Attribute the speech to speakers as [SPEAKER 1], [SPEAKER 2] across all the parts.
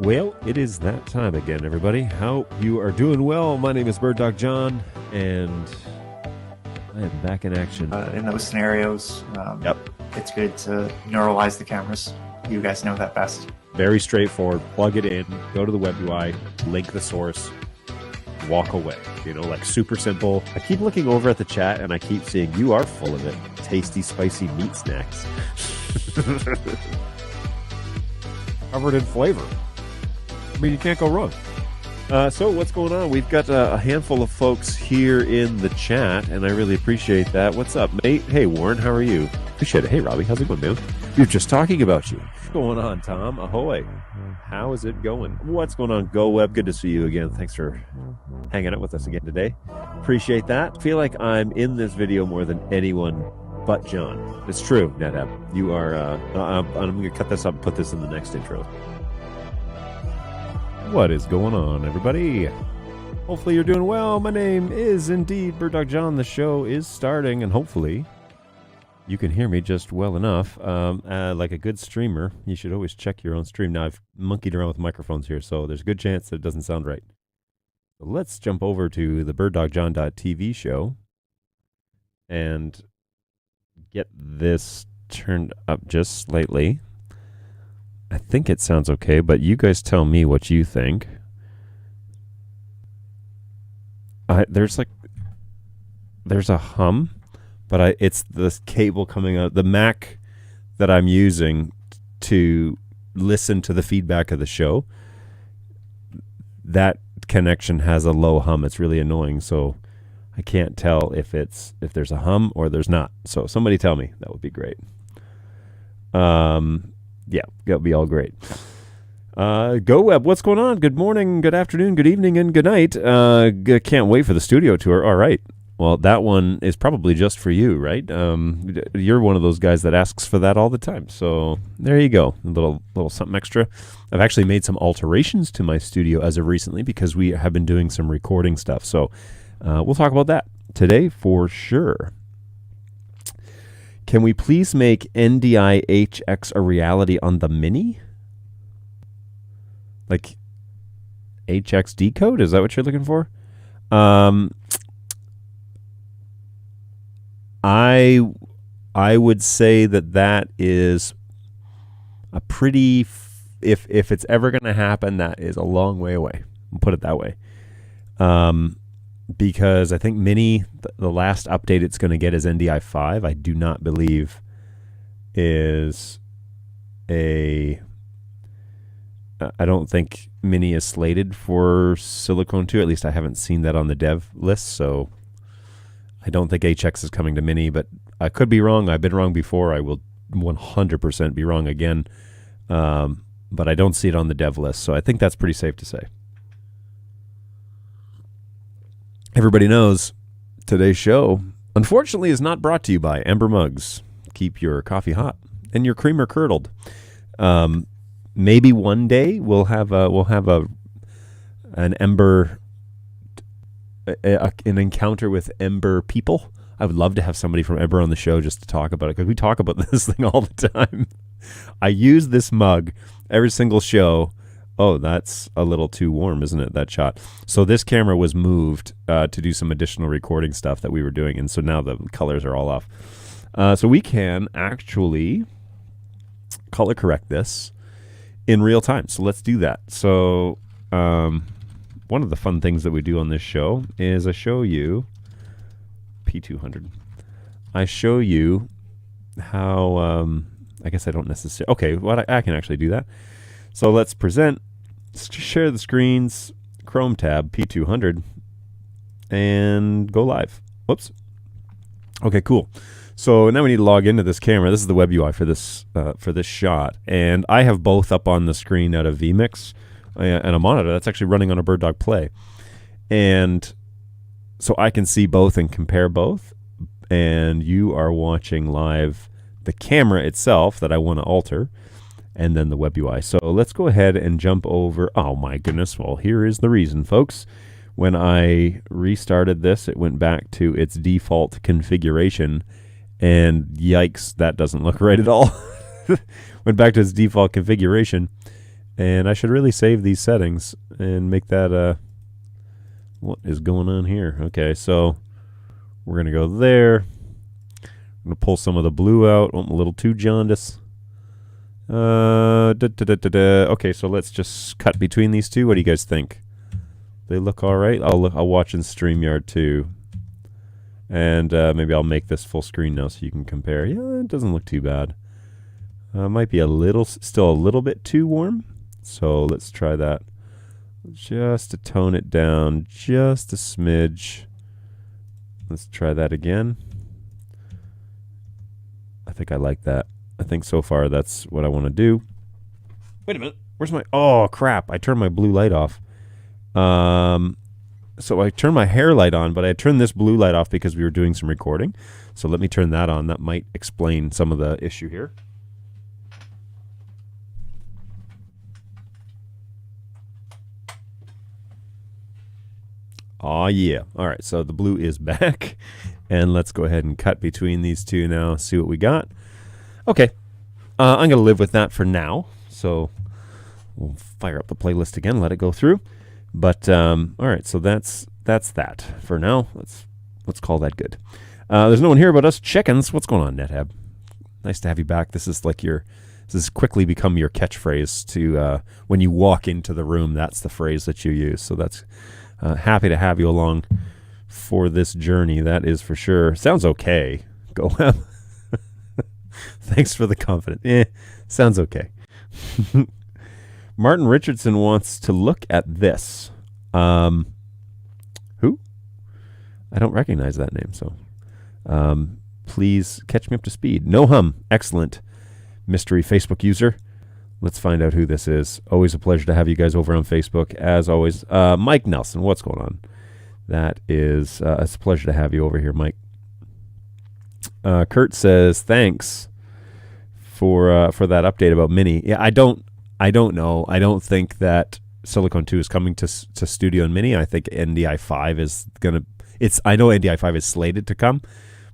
[SPEAKER 1] Well, it is that time again, everybody. Hope you are doing well. My name is BirdDog John, and I am back in action.
[SPEAKER 2] In those scenarios, it's good to neuralize the cameras. You guys know that best.
[SPEAKER 1] Very straightforward. Plug it in, go to the web UI, link the source, walk away. You know, like super simple. I keep looking over at the chat, and I keep seeing you are full of it. Tasty, spicy meat snacks. Covered in flavor. I mean, you can't go wrong. So what's going on? We've got a handful of folks here in the chat, and I really appreciate that. What's up, mate? Hey, Warren, how are you? Appreciate it. Hey, Robbie, how's it going, man? We were just talking about you. What's going on, Tom? Ahoy. How is it going? What's going on, Go Web? Good to see you again. Thanks for hanging out with us again today. Appreciate that. Feel like I'm in this video more than anyone but John. It's true, NAB. You are, I'm going to cut this up and put this in the next intro. What is going on, everybody? Hopefully you're doing well. My name is indeed BirdDog John. The show is starting, and hopefully you can hear me just well enough. Like a good streamer, you should always check your own stream. Now, I've monkeyed around with microphones here, so there's a good chance that it doesn't sound right. So let's jump over to the BirdDogJon.tv show and get this turned up just slightly. I think it sounds okay, but you guys tell me what you think. There's a hum, but it's the cable coming out. The Mac that I'm using to listen to the feedback of the show, that connection has a low hum. It's really annoying, so I can't tell if there's a hum or there's not. So somebody tell me. That would be great. Yeah, that'll be all great. Go Web, what's going on? Good morning, good afternoon, good evening, and good night. Can't wait for the studio tour. All right. Well, that one is probably just for you, right? You're one of those guys that asks for that all the time. So there you go. A little something extra. I've actually made some alterations to my studio as of recently because we have been doing some recording stuff. So we'll talk about that today for sure. Can we please make NDI-HX a reality on the Mini? Like HX decode? Is that what you're looking for? I would say that is a pretty, if it's ever going to happen, that is a long way away. I'll put it that way. Because I think Mini, the last update it's going to get is NDI 5. I do not believe is I don't think Mini is slated for Silicone 2. At least I haven't seen that on the dev list, so I don't think HX is coming to Mini, but I could be wrong. I've been wrong before. I will 100% be wrong again, but I don't see it on the dev list, so I think that's pretty safe to say. Everybody knows today's show, unfortunately, is not brought to you by Ember Mugs. Keep your coffee hot and your creamer curdled. Maybe one day we'll have an Ember, an encounter with Ember people. I would love to have somebody from Ember on the show just to talk about it, because we talk about this thing all the time. I use this mug every single show. Oh, that's a little too warm, isn't it, that shot? So this camera was moved to do some additional recording stuff that we were doing, and so now the colors are all off. So we can actually color correct this in real time. So let's do that. So one of the fun things that we do on this show is I show you P200. I show you how, I guess I don't necessarily, okay, well, I can actually do that. So let's present, share the screens, Chrome tab, P200, and go live. Whoops. Okay, cool. So now we need to log into this camera. This is the web UI for this shot, and I have both up on the screen out of vMix and a monitor that's actually running on a BirdDog Play, and so I can see both and compare both. And you are watching live the camera itself that I want to alter, and then the web UI. So let's go ahead and jump over. Oh my goodness. Well, here is the reason, folks. When I restarted this, it went back to its default configuration, and yikes, that doesn't look right at all. Went back to its default configuration, And I should really save these settings and make that, what is going on here? Okay, so we're going to go there. I'm going to pull some of the blue out. I'm a little too jaundice. Okay, so let's just cut between these two. What do you guys think? They look all right. I'll watch in StreamYard too. And maybe I'll make this full screen now so you can compare. Yeah, it doesn't look too bad. Might be still a little bit too warm. So let's try that. Just to tone it down just a smidge. Let's try that again. I think I like that. I think so far that's what I want to do. Wait a minute. Where's my... Oh, crap. I turned my blue light off. So I turned my hair light on, but I turned this blue light off because we were doing some recording. So let me turn that on. That might explain some of the issue here. Oh yeah. All right, so the blue is back. And let's go ahead and cut between these two now, see what we got. Okay. I'm going to live with that for now. So we'll fire up the playlist again, let it go through. But all right, so that's that for now. Let's call that good. There's no one here but us chickens. What's going on, NetHab? Nice to have you back. This has quickly become your catchphrase to when you walk into the room. That's the phrase that you use. So that's happy to have you along for this journey. That is for sure. Sounds okay. Go Web. Thanks for the confidence. Sounds okay. Martin Richardson wants to look at this. Who? I don't recognize that name, so please catch me up to speed. No hum. Excellent. Mystery Facebook user. Let's find out who this is. Always a pleasure to have you guys over on Facebook. As always, Mike Nelson, what's going on? That is, it's a pleasure to have you over here, Mike. Kurt says, thanks for that update about Mini. Yeah, I don't know. I don't think that Silicon 2 is coming to Studio and Mini. I think NDI 5 is going to... I know NDI 5 is slated to come,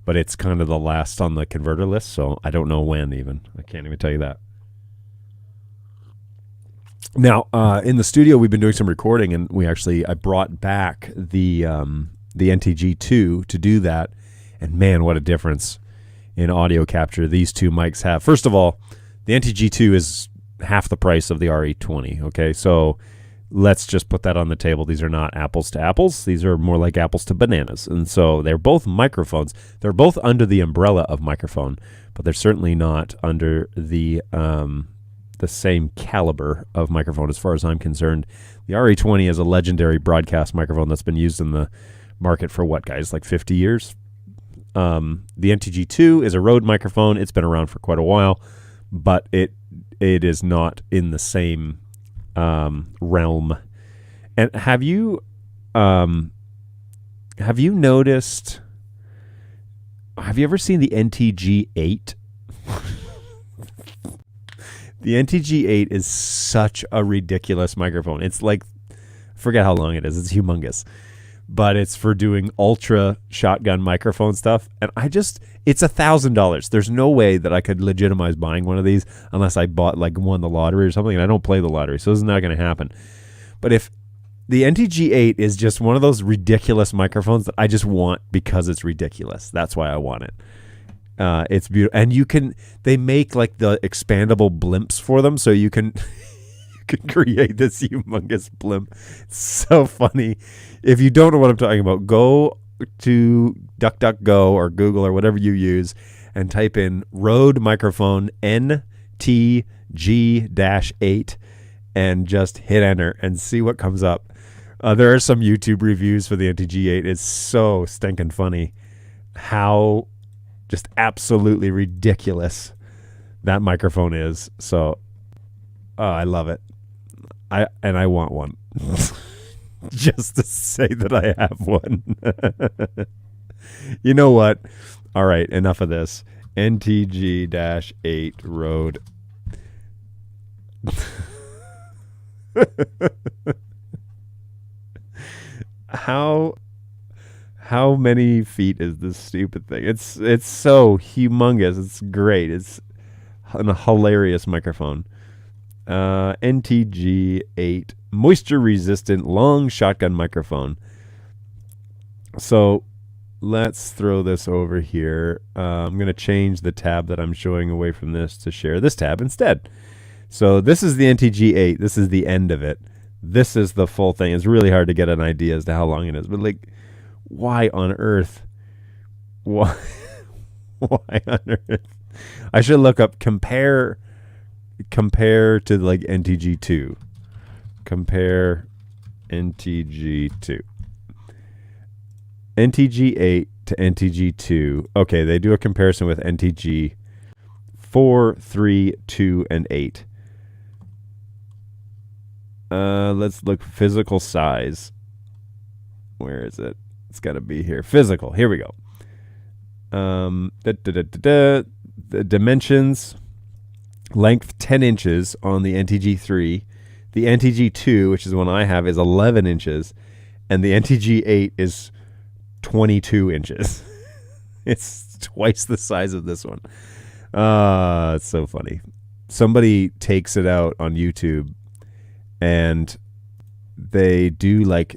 [SPEAKER 1] but it's kind of the last on the converter list, so I don't know when even. I can't even tell you that. Now, in the studio, we've been doing some recording, and I brought back the NTG2 to do that, and man, what a difference in audio capture these two mics have. First of all, the NTG2 is half the price of the RE20, okay? So let's just put that on the table. These are not apples to apples. These are more like apples to bananas. And so they're both microphones. They're both under the umbrella of microphone, but they're certainly not under the same caliber of microphone as far as I'm concerned. The RE20 is a legendary broadcast microphone that's been used in the market for what, guys, like 50 years? The NTG2 is a Rode microphone. It's been around for quite a while, but it is not in the same realm. And have you noticed? Have you ever seen the NTG8? The NTG8 is such a ridiculous microphone. It's like, forget how long it is. It's humongous. But it's for doing ultra shotgun microphone stuff. And it's $1,000. There's no way that I could legitimize buying one of these unless I won the lottery or something. And I don't play the lottery, so this is not going to happen. But if the NTG8 is just one of those ridiculous microphones that I just want because it's ridiculous. That's why I want it. It's beautiful. And they make like the expandable blimps for them, so you can create this humongous blimp. It's so funny. If you don't know what I'm talking about, go to DuckDuckGo or Google or whatever you use and type in Rode microphone NTG-8 and just hit enter and see what comes up. There are some YouTube reviews for the NTG-8. It's so stinking funny how just absolutely ridiculous that microphone is. So I love it. I want one. Just to say that I have one. You know what? All right, enough of this. NTG-8 Rode. How many feet is this stupid thing? It's so humongous. It's great. It's a hilarious microphone. NTG8 moisture resistant long shotgun microphone. So let's throw this over here. I'm going to change the tab that I'm showing away from this to share this tab instead. So this is the NTG8. This is the end of it. This is the full thing. It's really hard to get an idea as to how long it is. But like, why on earth? Why? Why on earth? I should look up compare to like NTG2. Compare NTG2. NTG8 to NTG2. Okay, they do a comparison with NTG 4, 3, 2, and 8. Let's look physical size. Where is it? It's got to be here. Physical. Here we go. The dimensions. Length 10 inches on the NTG3. The NTG2, which is the one I have, is 11 inches. And the NTG8 is 22 inches. It's twice the size of this one. It's so funny. Somebody takes it out on YouTube and they do like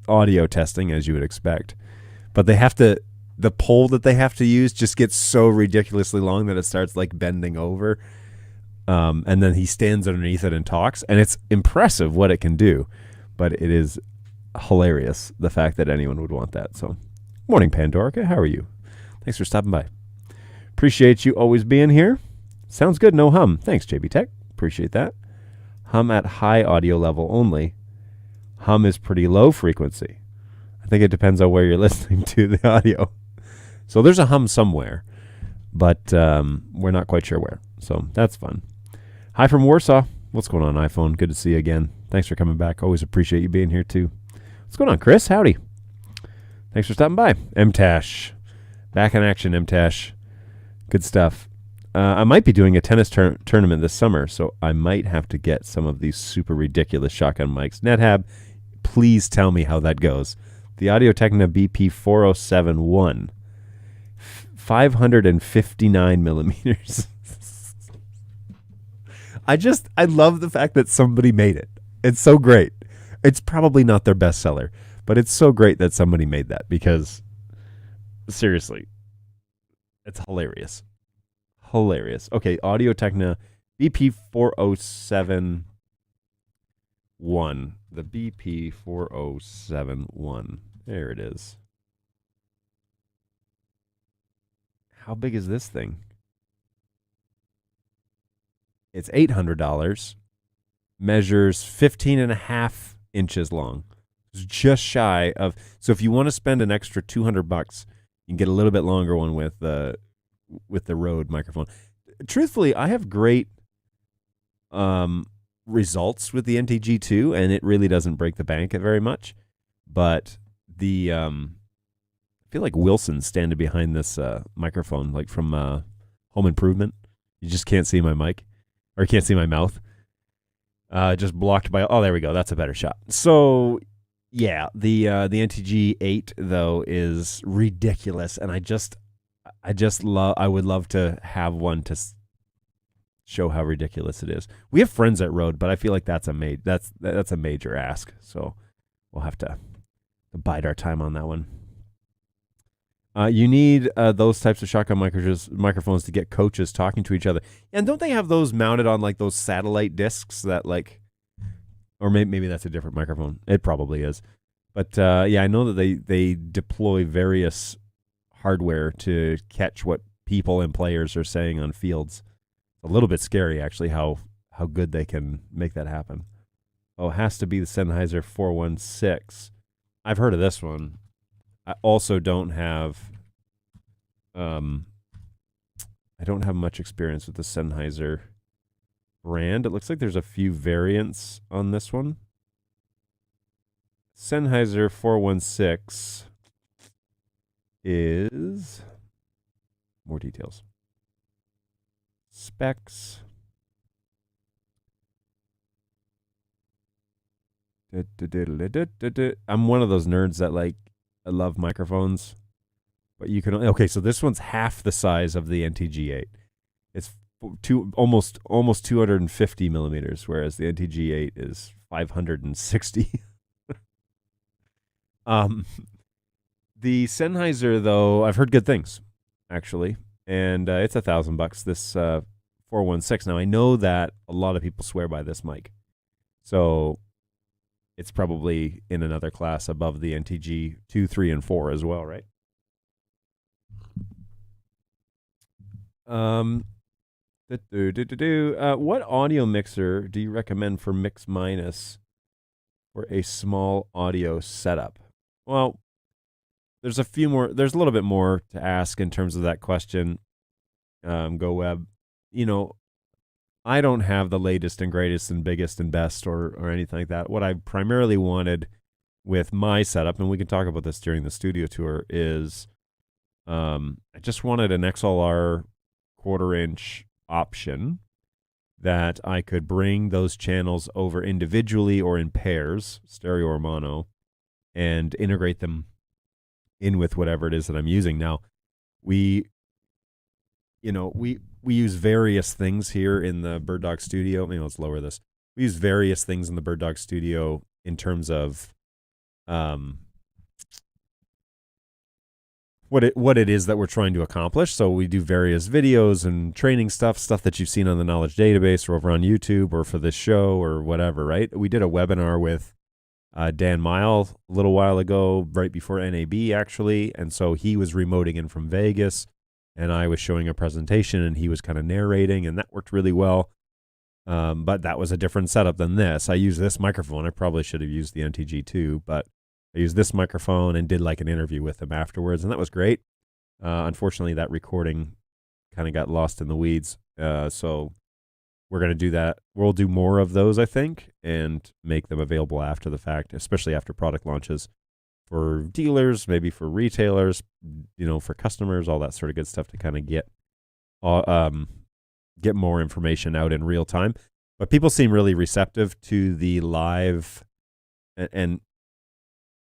[SPEAKER 1] audio testing, as you would expect. But they have to, the pole that they have to use just gets so ridiculously long that it starts like bending over. And then he stands underneath it and talks. And it's impressive what it can do. But it is hilarious, the fact that anyone would want that. So, morning, Pandorica. How are you? Thanks for stopping by. Appreciate you always being here. Sounds good, no hum. Thanks, JB Tech. Appreciate that. Hum at high audio level only. Hum is pretty low frequency. I think it depends on where you're listening to the audio. So there's a hum somewhere, but we're not quite sure where. So that's fun. Hi from Warsaw. What's going on, iPhone? Good to see you again. Thanks for coming back. Always appreciate you being here, too. What's going on, Chris? Howdy. Thanks for stopping by. MTash. Back in action, MTash. Good stuff. I might be doing a tennis tournament this summer, so I might have to get some of these super ridiculous shotgun mics. NetHab, please tell me how that goes. The Audio-Technica BP4071. 559 millimeters. I love the fact that somebody made it. It's so great. It's probably not their best seller, but it's so great that somebody made that because, seriously, it's hilarious. Hilarious. Okay, Audio-Technica BP4071. The BP4071. There it is. How big is this thing? It's $800. Measures 15.5 inches long. It's just shy of. So if you want to spend an extra $200, you can get a little bit longer one with the Rode microphone. Truthfully, I have great results with the NTG2, and it really doesn't break the bank very much. But the I feel like Wilson's standing behind this microphone, like from Home Improvement. You just can't see my mic, or you can't see my mouth. Just blocked by. Oh, there we go. That's a better shot. So, yeah, the NTG8 though is ridiculous, and I would love to have one to show how ridiculous it is. We have friends at Rode, but I feel like that's a major ask. So we'll have to bide our time on that one. You need those types of shotgun microphones to get coaches talking to each other. And don't they have those mounted on like those satellite discs that like, or maybe that's a different microphone. It probably is. But yeah, I know that they deploy various hardware to catch what people and players are saying on fields. A little bit scary, actually, how good they can make that happen. Oh, it has to be the Sennheiser 416. I've heard of this one. I also don't have much experience with the Sennheiser brand. It looks like there's a few variants on this one. Sennheiser 416 is more details. Specs. I'm one of those nerds that like I love microphones, but you can okay. So this one's half the size of the NTG8. It's almost 250 millimeters, whereas the NTG8 is 560. um, the Sennheiser, though, I've heard good things, actually, and it's $1,000. This 416. Now I know that a lot of people swear by this mic, so it's probably in another class above the NTG 2, 3, and 4 as well, right? What audio mixer do you recommend for Mix Minus for a small audio setup? Well, there's a little bit more to ask in terms of that question. Go Web. I don't have the latest and greatest and biggest and best or anything like that. What I primarily wanted with my setup, and we can talk about this during the studio tour, is I just wanted an XLR 1/4-inch option that I could bring those channels over individually or in pairs, stereo or mono, and integrate them in with whatever it is that I'm using. Now, we use various things here in the BirdDog studio. Maybe let's lower this. We use various things in the BirdDog studio in terms of what it is that we're trying to accomplish. So we do various videos and training stuff that you've seen on the Knowledge Database or over on YouTube or for this show or whatever, right? We did a webinar with Dan Mile a little while ago, right before NAB, actually. And so he was remoting in from Vegas, and I was showing a presentation, and he was kind of narrating, and that worked really well. But that was a different setup than this. I used this microphone. I probably should have used the NTG2, but I used this microphone and did like an interview with him afterwards, and that was great. Unfortunately, that recording kind of got lost in the weeds. So we're going to do that. We'll do more of those, I think, and make them available after the fact, especially after product launches for dealers, maybe for retailers, for customers, all that sort of good stuff to kind of get more information out in real time. But people seem really receptive to the live, and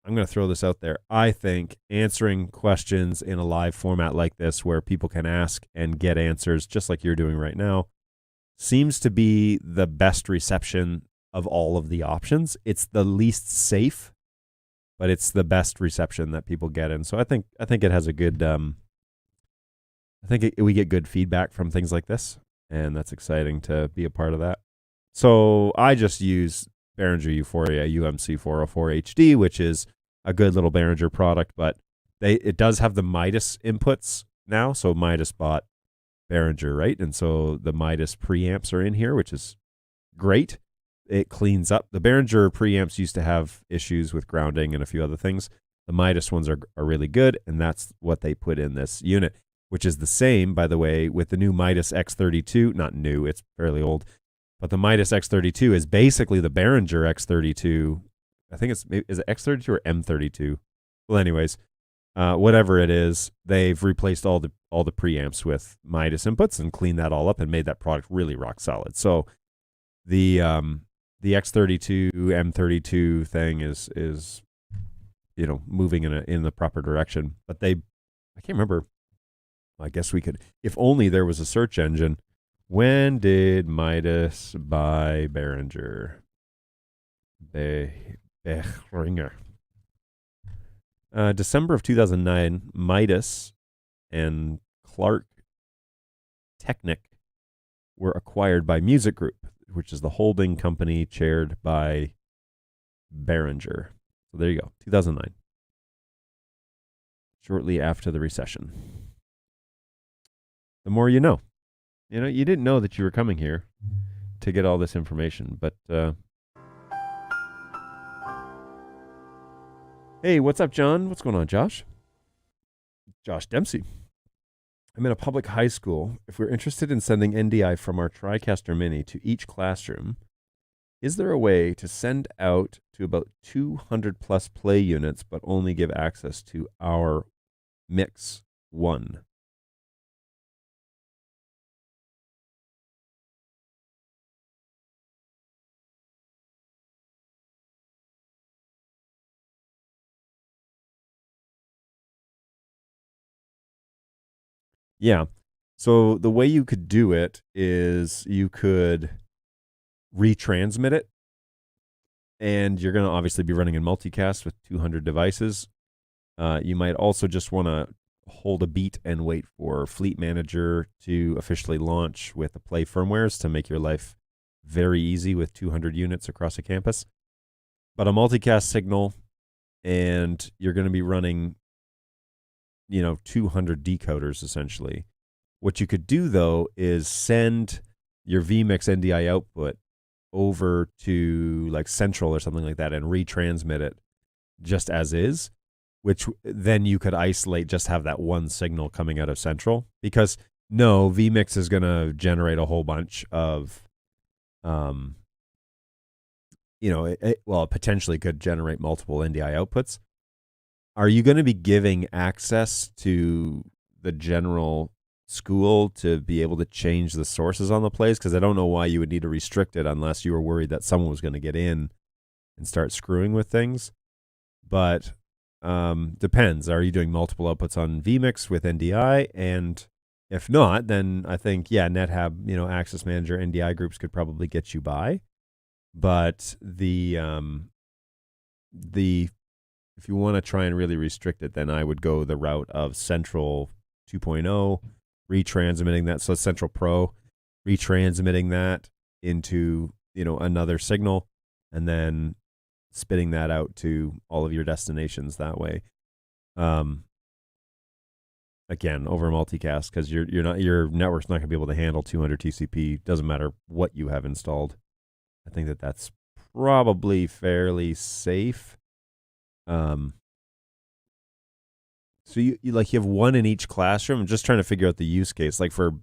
[SPEAKER 1] I'm going to throw this out there. I think answering questions in a live format like this, where people can ask and get answers just like you're doing right now, seems to be the best reception of all of the options. It's the least safe, but it's the best reception that people get. And so I think it has a good, we get good feedback from things like this, and that's exciting to be a part of that. So I just use Behringer Euphoria UMC 404 HD, which is a good little Behringer product, but it does have the Midas inputs now. So Midas bought Behringer, right? And so the Midas preamps are in here, which is great. It cleans up. The Behringer preamps used to have issues with grounding and a few other things. The Midas ones are really good, and that's what they put in this unit, which is the same, by the way, with the new Midas X32. Not new, it's fairly old. But the Midas X32 is basically the Behringer X32. I think is it X32 or M32? Well, anyways, whatever it is, they've replaced all the preamps with Midas inputs and cleaned that all up and made that product really rock solid. So the X32 M32 thing is moving in the proper direction. But I can't remember. I guess we could, if only there was a search engine. When did Midas buy Behringer? Behringer. December of 2009, Midas and Clark Technic were acquired by Music Group, which is the holding company chaired by Behringer. So there you go, 2009. Shortly after the recession. The more you know. You didn't know that you were coming here to get all this information, but hey, what's up, John? What's going on, Josh? Josh Dempsey. I'm in a public high school. If we're interested in sending NDI from our TriCaster Mini to each classroom, is there a way to send out to about 200 plus play units, but only give access to our Mix 1? Yeah. So the way you could do it is you could retransmit it, and you're going to obviously be running in multicast with 200 devices. You might also just want to hold a beat and wait for Fleet Manager to officially launch with the Play firmwares to make your life very easy with 200 units across a campus. But a multicast signal, and you're going to be running, 200 decoders essentially. What you could do, though, is send your vMix NDI output over to like Central or something like that and retransmit it just as is, which then you could isolate, just have that one signal coming out of Central. Because no, vMix is going to generate a whole bunch of, it potentially could generate multiple NDI outputs. Are you going to be giving access to the general school to be able to change the sources on the plays? Because I don't know why you would need to restrict it unless you were worried that someone was going to get in and start screwing with things. But depends. Are you doing multiple outputs on vMix with NDI? And if not, then I think, NetHab, Access Manager, NDI groups could probably get you by. But if you want to try and really restrict it, then I would go the route of Central 2.0, retransmitting that. So Central Pro, retransmitting that into, another signal, and then spitting that out to all of your destinations that way. Again, over multicast, because your network's not going to be able to handle 200 TCP. Doesn't matter what you have installed. I think that's probably fairly safe. So you have one in each classroom. I'm just trying to figure out the use case, like for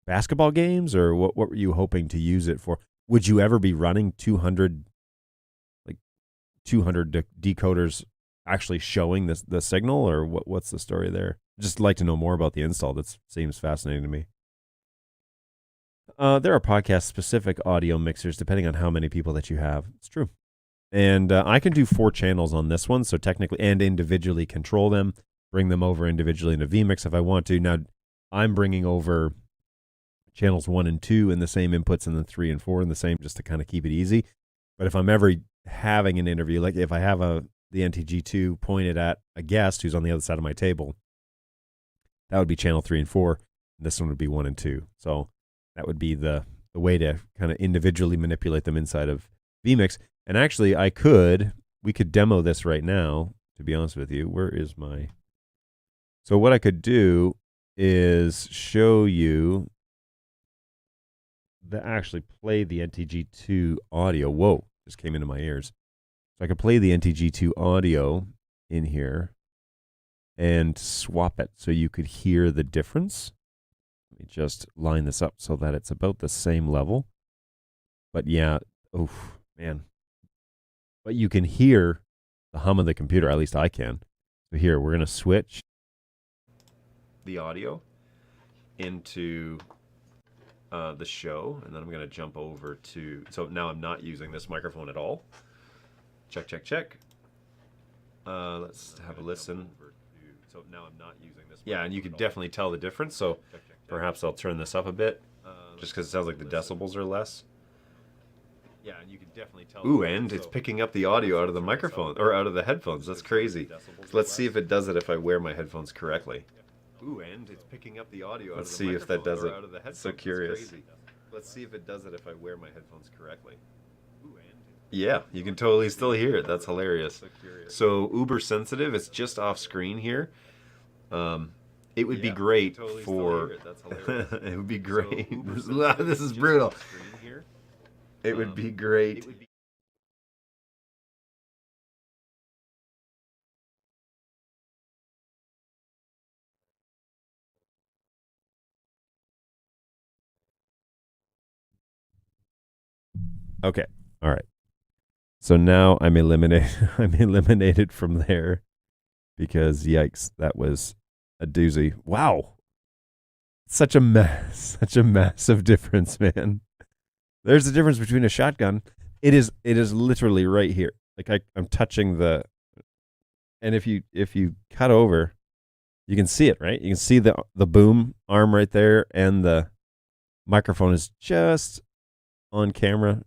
[SPEAKER 1] basketball games, or what were you hoping to use it for? Would you ever be running 200 decoders actually showing the signal, or what's the story there? Just like to know more about the install. That seems fascinating to me. There are podcast-specific audio mixers depending on how many people that you have. It's true. And I can do 4 channels on this one, so technically, and individually control them, bring them over individually into vMix if I want to. Now, I'm bringing over channels 1 and 2 in the same inputs, and then 3 and 4 in the same, just to kind of keep it easy. But if I'm ever having an interview, like if I have the NTG2 pointed at a guest who's on the other side of my table, that would be channel 3 and 4. And this one would be 1 and 2. So that would be the way to kind of individually manipulate them inside of vMix. And actually, we could demo this right now, to be honest with you. Where is my... So what I could do is show you actually play the NTG2 audio. Whoa, just came into my ears. So I could play the NTG2 audio in here and swap it so you could hear the difference. Let me just line this up so that it's about the same level. But yeah, oh man. But you can hear the hum of the computer, at least I can. So here, we're going to switch the audio into the show, and then I'm going to jump over to, so now I'm not using this microphone at all. Check, check, check. Let's have a listen. So now I'm not using this. Yeah, and you can definitely tell the difference, so perhaps I'll turn this up a bit, just because it sounds like the decibels are less. Yeah, and you can definitely tell. Ooh, and it's picking up the audio out of the microphone, or out of the headphones. That's crazy. So let's see if it does it if I wear my headphones correctly. Ooh, and it's picking up the audio out of the microphone. Let's see if that does it. So curious. Let's see if it does it if I wear my headphones correctly. Yeah, you can totally still hear it. That's hilarious. So uber sensitive. It's just off screen here. It would be great for. It would be great. This is brutal. It would be great. Okay. All right. So now I'm eliminated from there because yikes, that was a doozy. Wow. Such a massive difference, man. There's a difference between a shotgun. It is literally right here. Like I'm touching the, and if you cut over, You can see it, right? You can see the boom arm right there, and the microphone is just on camera.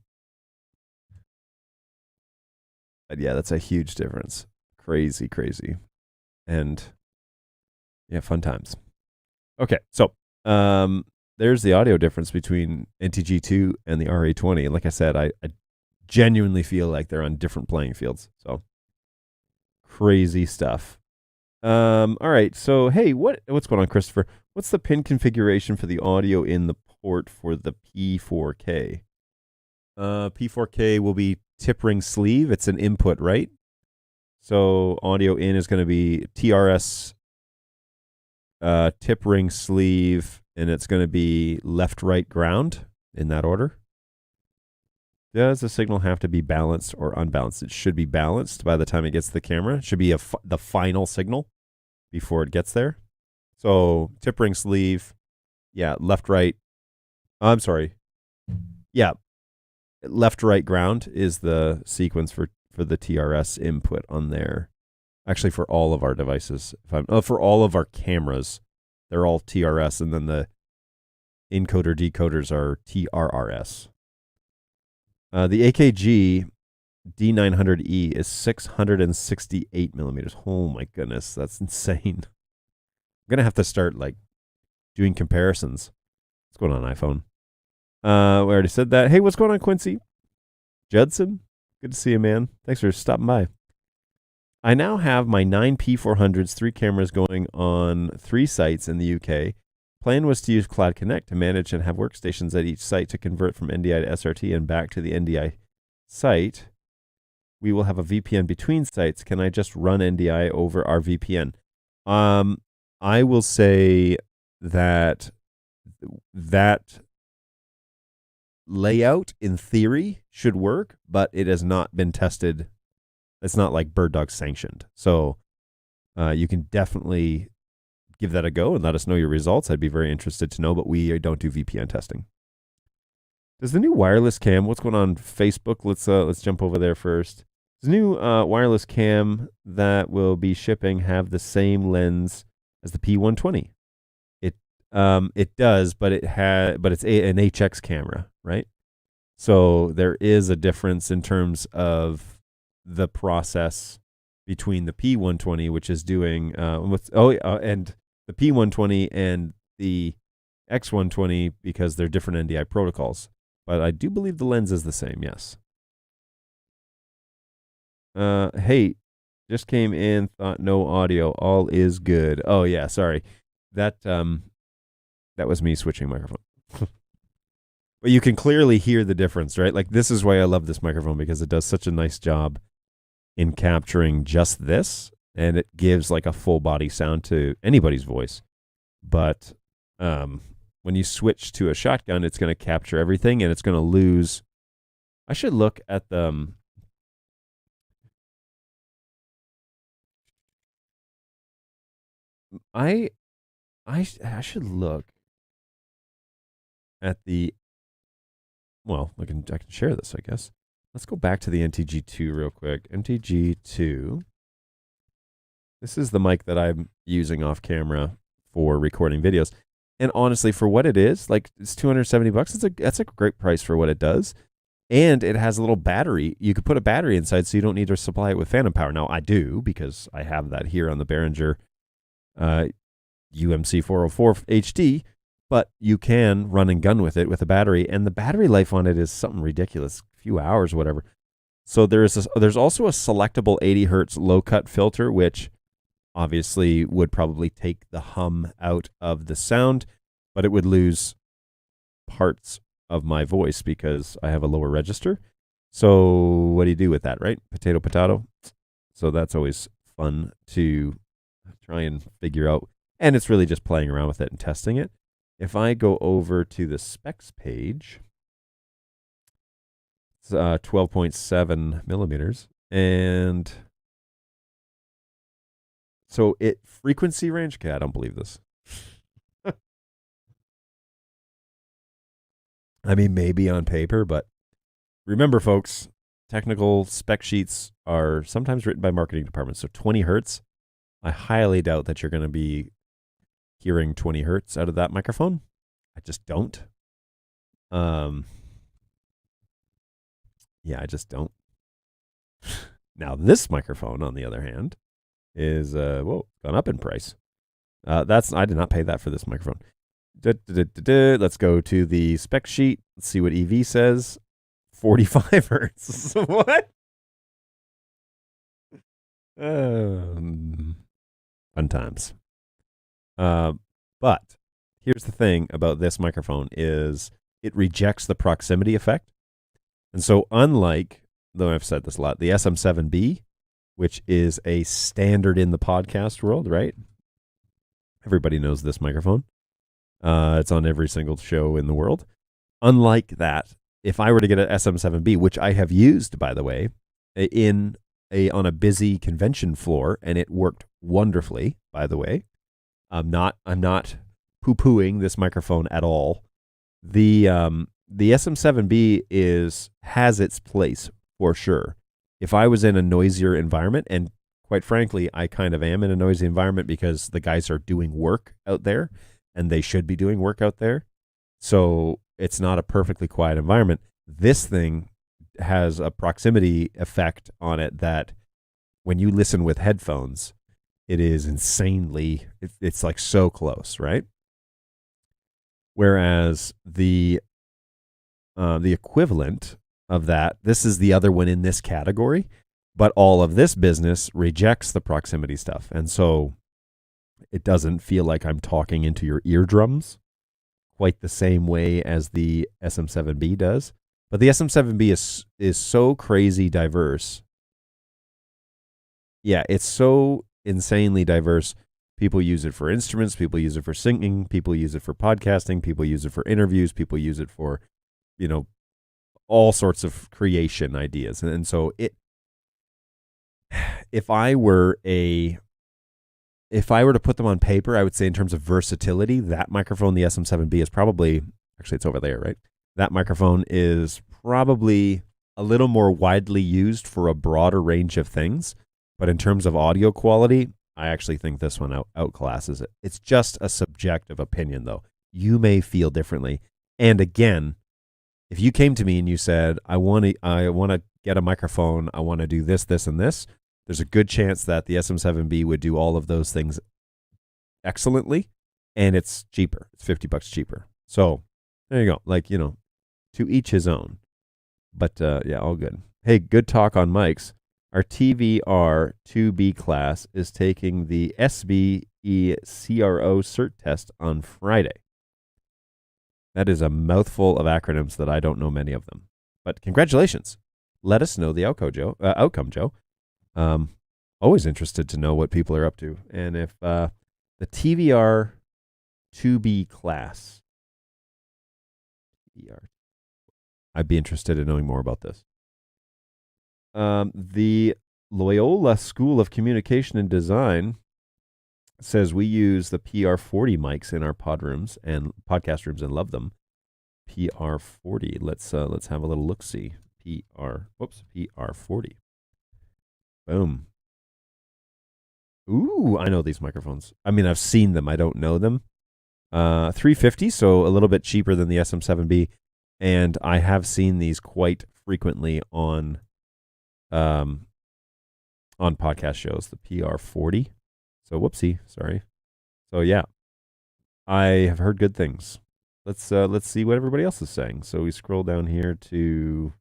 [SPEAKER 1] But yeah, that's a huge difference. Crazy, crazy. And yeah, fun times. Okay, so there's the audio difference between NTG2 and the RA20. And like I said, I genuinely feel like they're on different playing fields. So crazy stuff. All right, so hey, what's going on, Christopher? What's the pin configuration for the audio in the port for the P4K? P4K will be tip ring sleeve. It's an input, right? So audio in is going to be TRS tip ring sleeve, and it's going to be left, right, ground in that order. Does the signal have to be balanced or unbalanced? It should be balanced by the time it gets to the camera. It should be the final signal before it gets there. So tip ring sleeve, yeah, left, right. I'm sorry. Yeah, left, right, ground is the sequence for the TRS input on there. Actually, for all of our devices, for all of our cameras, they're all TRS, and then the encoder decoders are TRRS. The AKG D900E is 668 millimeters. Oh my goodness, that's insane. I'm gonna have to start like doing comparisons. What's going on, iPhone? We already said that. Hey, what's going on, Quincy? Judson, good to see you, man. Thanks for stopping by. I now have my 9 P400s, 3 cameras going on 3 sites in the UK. Plan was to use Cloud Connect to manage and have workstations at each site to convert from NDI to SRT and back to the NDI site. We will have a VPN between sites. Can I just run NDI over our VPN? I will say that layout in theory should work, but it has not been tested. It's not like BirdDog sanctioned. So you can definitely give that a go and let us know your results. I'd be very interested to know, but we don't do VPN testing. Does the new wireless cam, what's going on Facebook? Let's jump over there first. Does the new wireless cam that will be shipping have the same lens as the P120? It does, but it's an HX camera, right? So there is a difference in terms of the process between the P120, which is doing and the P120 and the X120, because they're different NDI protocols. But I do believe the lens is the same, yes. Hey, just came in, thought no audio, all is good. Oh yeah, sorry. That was me switching microphone. But you can clearly hear the difference, right? Like, this is why I love this microphone, because it does such a nice job in capturing just this, and it gives like a full body sound to anybody's voice. But when you switch to a shotgun, it's going to capture everything, and it's going to lose. I should look at the I should look at the, well, I can share this, I guess. Let's go back to the NTG2 real quick. NTG2. This is the mic that I'm using off camera for recording videos. And honestly, for what it is, like, it's $270. That's a great price for what it does. And it has a little battery. You could put a battery inside, so you don't need to supply it with phantom power. Now, I do, because I have that here on the Behringer UMC 404 HD. But you can run and gun with it with a battery, and the battery life on it is something ridiculous, a few hours, whatever. So there's also a selectable 80 hertz low cut filter, which obviously would probably take the hum out of the sound, but it would lose parts of my voice because I have a lower register. So what do you do with that, right? Potato, potato. So that's always fun to try and figure out, and it's really just playing around with it and testing it. If I go over to the specs page, it's 12.7 millimeters. And so frequency range, okay, I don't believe this. I mean, maybe on paper, but remember, folks, technical spec sheets are sometimes written by marketing departments. So 20 hertz, I highly doubt that you're going to be hearing 20 hertz out of that microphone. I just don't. Yeah, I just don't. Now, this microphone, on the other hand, is gone up in price. I did not pay that for this microphone. Let's go to the spec sheet. Let's see what EV says. 45 hertz. What? Fun times. But here's the thing about this microphone is it rejects the proximity effect. And so unlike, though I've said this a lot, the SM7B, which is a standard in the podcast world, right? Everybody knows this microphone. It's on every single show in the world. Unlike that, if I were to get an SM7B, which I have used, by the way, on a busy convention floor, and it worked wonderfully, by the way. I'm not poo-pooing this microphone at all. The SM7B has its place for sure. If I was in a noisier environment, and quite frankly, I kind of am in a noisy environment because the guys are doing work out there, and they should be doing work out there. So it's not a perfectly quiet environment. This thing has a proximity effect on it that when you listen with headphones, it is insanely, it's like so close, right? Whereas the equivalent of that, this is the other one in this category, but all of this business rejects the proximity stuff. And so it doesn't feel like I'm talking into your eardrums quite the same way as the SM7B does. But the SM7B is so crazy diverse. Yeah, it's so insanely diverse. People use it for instruments. People use it for singing. People use it for podcasting. People use it for interviews. People use it for, all sorts of creation ideas. And so if I were to put them on paper, I would say in terms of versatility, that microphone, the SM7B, is probably, actually it's over there, right? That microphone is probably a little more widely used for a broader range of things. But in terms of audio quality, I actually think this one outclasses it. It's just a subjective opinion, though. You may feel differently. And again, if you came to me and you said, I want to get a microphone, I want to do this, this, and this, there's a good chance that the SM7B would do all of those things excellently, and it's cheaper. It's $50 cheaper. So there you go. To each his own. But yeah, all good. Hey, good talk on mics. Our TVR 2B class is taking the SBE CRO cert test on Friday. That is a mouthful of acronyms that I don't know many of them. But congratulations. Let us know the outcome, Joe. Always interested to know what people are up to. And if the TVR 2B class, I'd be interested in knowing more about this. The Loyola School of Communication and Design says we use the PR40 mics in our podcast rooms and love them. PR40. Let's have a little look-see. PR40. Boom. Ooh, I know these microphones. I mean, I've seen them. I don't know them. $350, so a little bit cheaper than the SM7B. And I have seen these quite frequently on podcast shows, the PR40. So whoopsie, sorry. So yeah, I have heard good things. Let's see what everybody else is saying. So we scroll down here to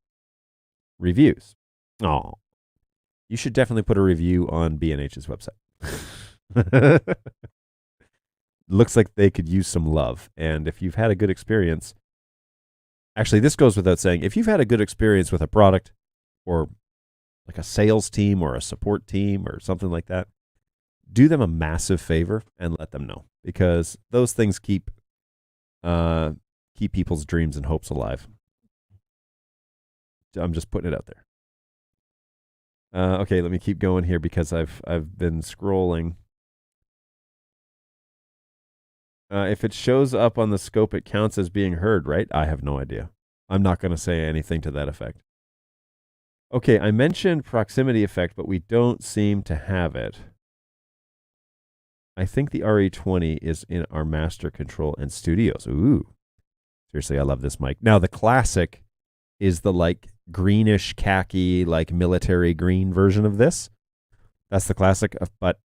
[SPEAKER 1] reviews. Oh, you should definitely put a review on B&H's website. Looks like they could use some love. And if you've had a good experience, actually, this goes without saying, if you've had a good experience with a product or like a sales team or a support team or something like that, do them a massive favor and let them know, because those things keep people's dreams and hopes alive. I'm just putting it out there. Okay, let me keep going here because I've been scrolling. If it shows up on the scope, it counts as being heard, right? I have no idea. I'm not going to say anything to that effect. Okay, I mentioned proximity effect, but we don't seem to have it. I think the RE20 is in our master control and studios. Ooh. Seriously, I love this mic. Now, the classic is the like greenish khaki, like military green version of this. That's the classic. But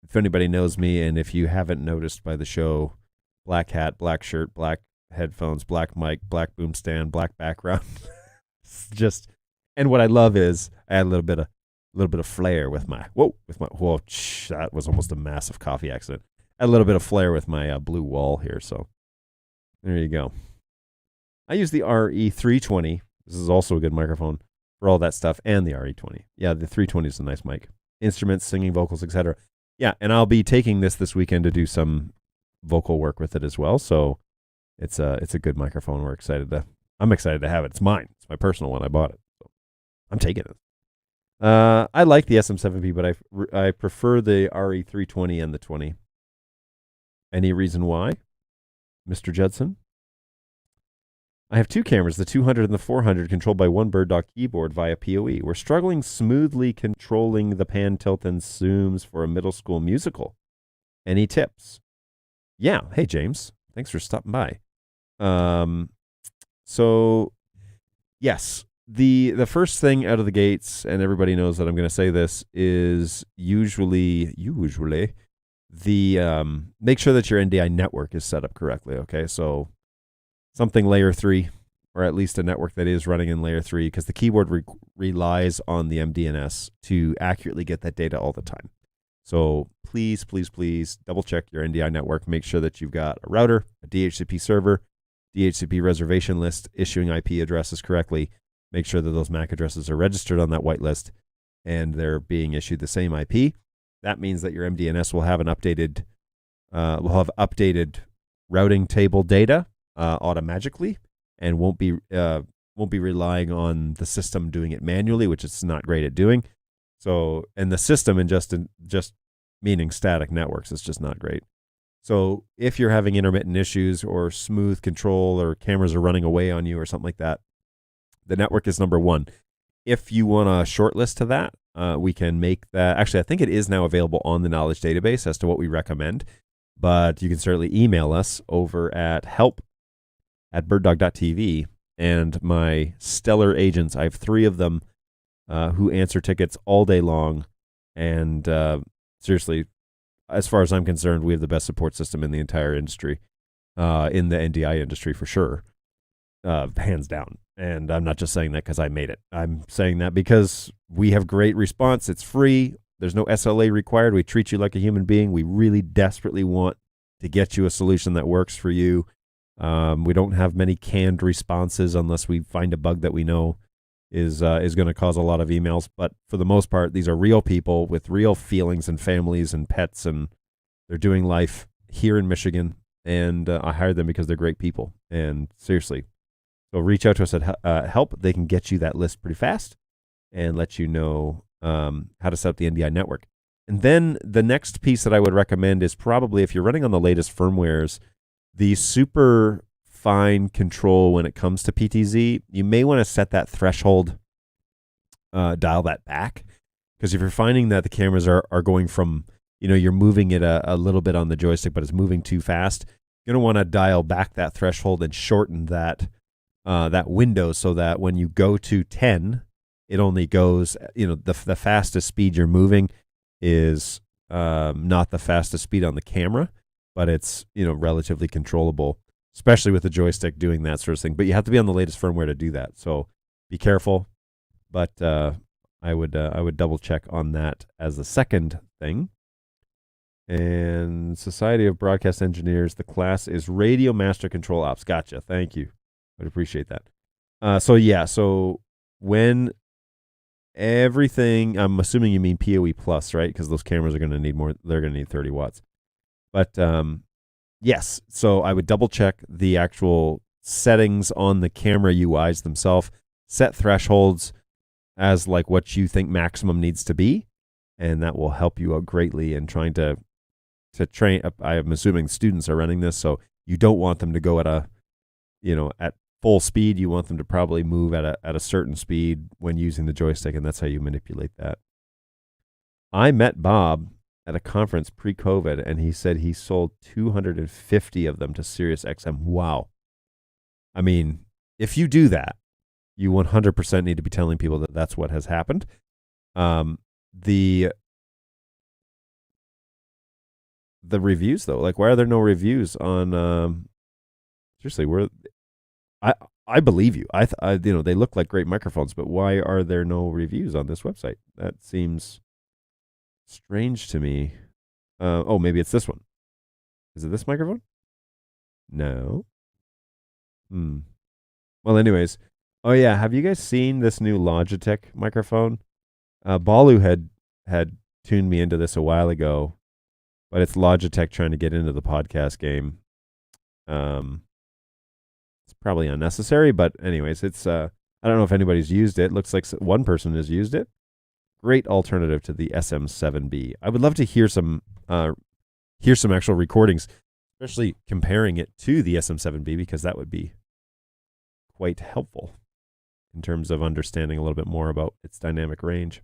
[SPEAKER 1] if anybody knows me, and if you haven't noticed by the show, black hat, black shirt, black headphones, black mic, black boom stand, black background. It's just, and what I love is I add a little bit of flair with my that was almost a massive coffee accident. A little bit of flair with my blue wall here. So there you go. I use the RE320. This is also a good microphone for all that stuff, and the RE20. Yeah, the 320 is a nice mic. Instruments, singing, vocals, etc. Yeah, and I'll be taking this weekend to do some vocal work with it as well. So it's a good microphone. I'm excited to have it. It's mine. It's my personal one. I bought it. So I'm taking it. I like the SM7B, but I prefer the RE320 and the 20. Any reason why, Mr. Judson? I have two cameras, the 200 and the 400, controlled by one BirdDog keyboard via PoE. We're struggling smoothly controlling the pan, tilt, and zooms for a middle school musical. Any tips? Yeah. Hey, James. Thanks for stopping by. So, yes, the first thing out of the gates, and everybody knows that I'm going to say this, is usually the make sure that your NDI network is set up correctly. Okay, so something layer 3, or at least a network that is running in layer 3, because the keyboard relies on the MDNS to accurately get that data all the time. So please, please, please double check your NDI network. Make sure that you've got a router, a DHCP server, DHCP reservation list issuing IP addresses correctly. Make sure that those MAC addresses are registered on that whitelist and they're being issued the same IP. That means that your MDNS will have updated routing table data automatically, and won't be relying on the system doing it manually, which it's not great at doing. So, and the system and just meaning static networks is just not great. So if you're having intermittent issues or smooth control or cameras are running away on you or something like that, the network is number one. If you want a shortlist to that, we can make that. Actually, I think it is now available on the knowledge database as to what we recommend, but you can certainly email us over at help@birddog.tv, and my stellar agents, I have 3 of them who answer tickets all day long, and seriously, as far as I'm concerned, we have the best support system in the entire industry, in the NDI industry for sure, hands down. And I'm not just saying that because I made it. I'm saying that because we have great response. It's free. There's no SLA required. We treat you like a human being. We really desperately want to get you a solution that works for you. We don't have many canned responses unless we find a bug that we know is going to cause a lot of emails. But for the most part, these are real people with real feelings and families and pets, and they're doing life here in Michigan. And I hired them because they're great people. And seriously, so reach out to us at help. They can get you that list pretty fast and let you know how to set up the NDI network. And then the next piece that I would recommend is probably, if you're running on the latest firmwares, the super fine control when it comes to PTZ, you may want to set that threshold, dial that back. Because if you're finding that the cameras are going from, you're moving it a little bit on the joystick, but it's moving too fast, you're going to want to dial back that threshold and shorten that window so that when you go to 10, it only goes, the fastest speed you're moving is not the fastest speed on the camera, but it's, relatively controllable, especially with the joystick doing that sort of thing. But you have to be on the latest firmware to do that. So be careful. But I would double check on that as the second thing. And Society of Broadcast Engineers, the class is Radio Master Control Ops. Gotcha. Thank you. I'd appreciate that. So when everything, I'm assuming you mean PoE plus, right? Because those cameras are going to need more. They're going to need 30 watts. But yes, so I would double check the actual settings on the camera UIs themselves, set thresholds as like what you think maximum needs to be, and that will help you out greatly in trying to train. I'm assuming students are running this, so you don't want them to go at at full speed. You want them to probably move at a certain speed when using the joystick, and that's how you manipulate that. I met Bob at a conference pre-COVID, and he said he sold 250 of them to SiriusXM. Wow. I mean, if you do that, you 100% need to be telling people that that's what has happened. The reviews, though, like, why are there no reviews on? Seriously, I believe you. They look like great microphones, but why are there no reviews on this website? That seems strange to me. Oh, maybe it's this one. Is it this microphone? No. Well, anyways. Oh, yeah. Have you guys seen this new Logitech microphone? Balu had tuned me into this a while ago, but it's Logitech trying to get into the podcast game. It's probably unnecessary, but anyways, it's I don't know if anybody's used it. Looks like one person has used it. Great alternative to the SM7B. I would love to hear some actual recordings, especially comparing it to the SM7B, because that would be quite helpful in terms of understanding a little bit more about its dynamic range.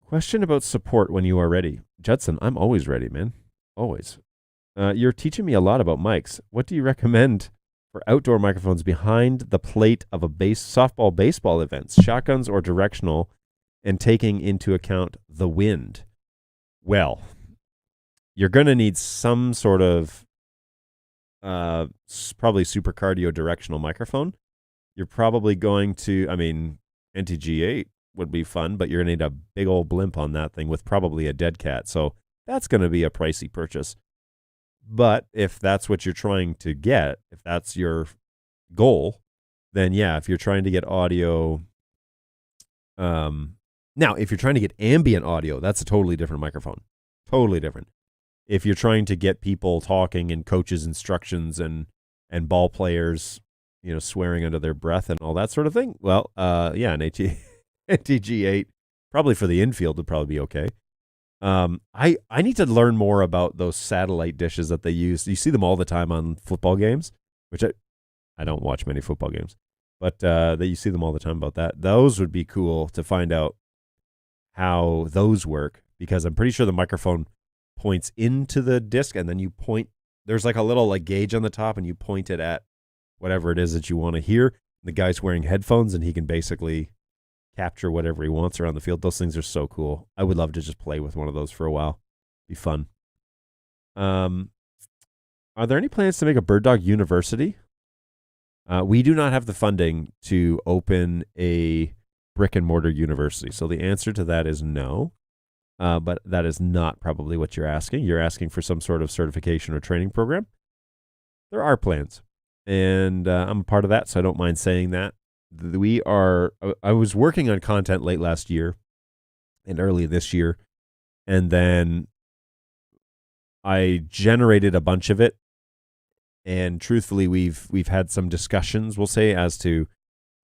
[SPEAKER 1] Question about support when you are ready. Judson, I'm always ready, man. Always. You're teaching me a lot about mics. What do you recommend for outdoor microphones behind the plate of a softball, baseball events, shotguns or directional, and taking into account the wind? Well, you're going to need some sort of probably super cardio directional microphone. You're probably going to, NTG8 would be fun, but you're going to need a big old blimp on that thing with probably a dead cat. So that's going to be a pricey purchase. But if that's what you're trying to get, if that's your goal, then yeah, if you're trying to get audio, now if you're trying to get ambient audio, that's a totally different microphone. Totally different. If you're trying to get people talking and coaches' instructions and ball players, swearing under their breath and all that sort of thing, well, yeah, an NTG8, probably for the infield would probably be okay. I need to learn more about those satellite dishes that they use. You see them all the time on football games, which I don't watch many football games, but that you see them all the time about that. Those would be cool to find out how those work, because I'm pretty sure the microphone points into the disc, and then you point. There's like a little gauge on the top, and you point it at whatever it is that you want to hear. The guy's wearing headphones, and he can basically capture whatever he wants around the field. Those things are so cool. I would love to just play with one of those for a while. Be fun. Are there any plans to make a BirdDog University? We do not have the funding to open a brick and mortar university. So the answer to that is no. But that is not probably what you're asking. You're asking for some sort of certification or training program. There are plans, and I'm a part of that, so I don't mind saying that. I was working on content late last year and early this year, and then I generated a bunch of it, and truthfully we've had some discussions, we'll say, as to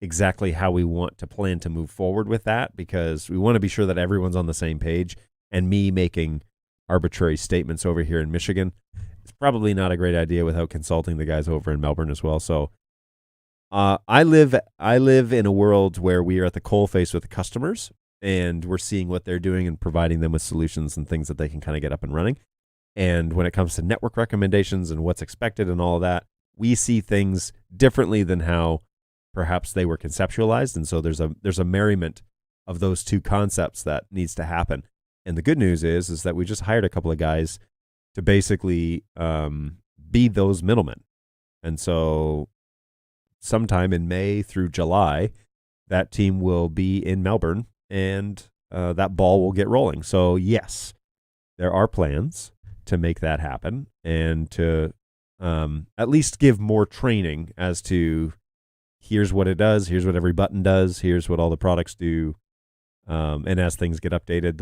[SPEAKER 1] exactly how we want to plan to move forward with that, because we want to be sure that everyone's on the same page, and me making arbitrary statements over here in Michigan, it's probably not a great idea without consulting the guys over in Melbourne as well. So I live in a world where we are at the coalface with the customers, and we're seeing what they're doing and providing them with solutions and things that they can kind of get up and running. And when it comes to network recommendations and what's expected and all of that, we see things differently than how perhaps they were conceptualized. And so there's a merriment of those two concepts that needs to happen. And the good news is that we just hired a couple of guys to basically be those middlemen. And so sometime in May through July, that team will be in Melbourne, and that ball will get rolling. So yes, there are plans to make that happen, and to at least give more training as to here's what it does, here's what every button does, here's what all the products do. And as things get updated,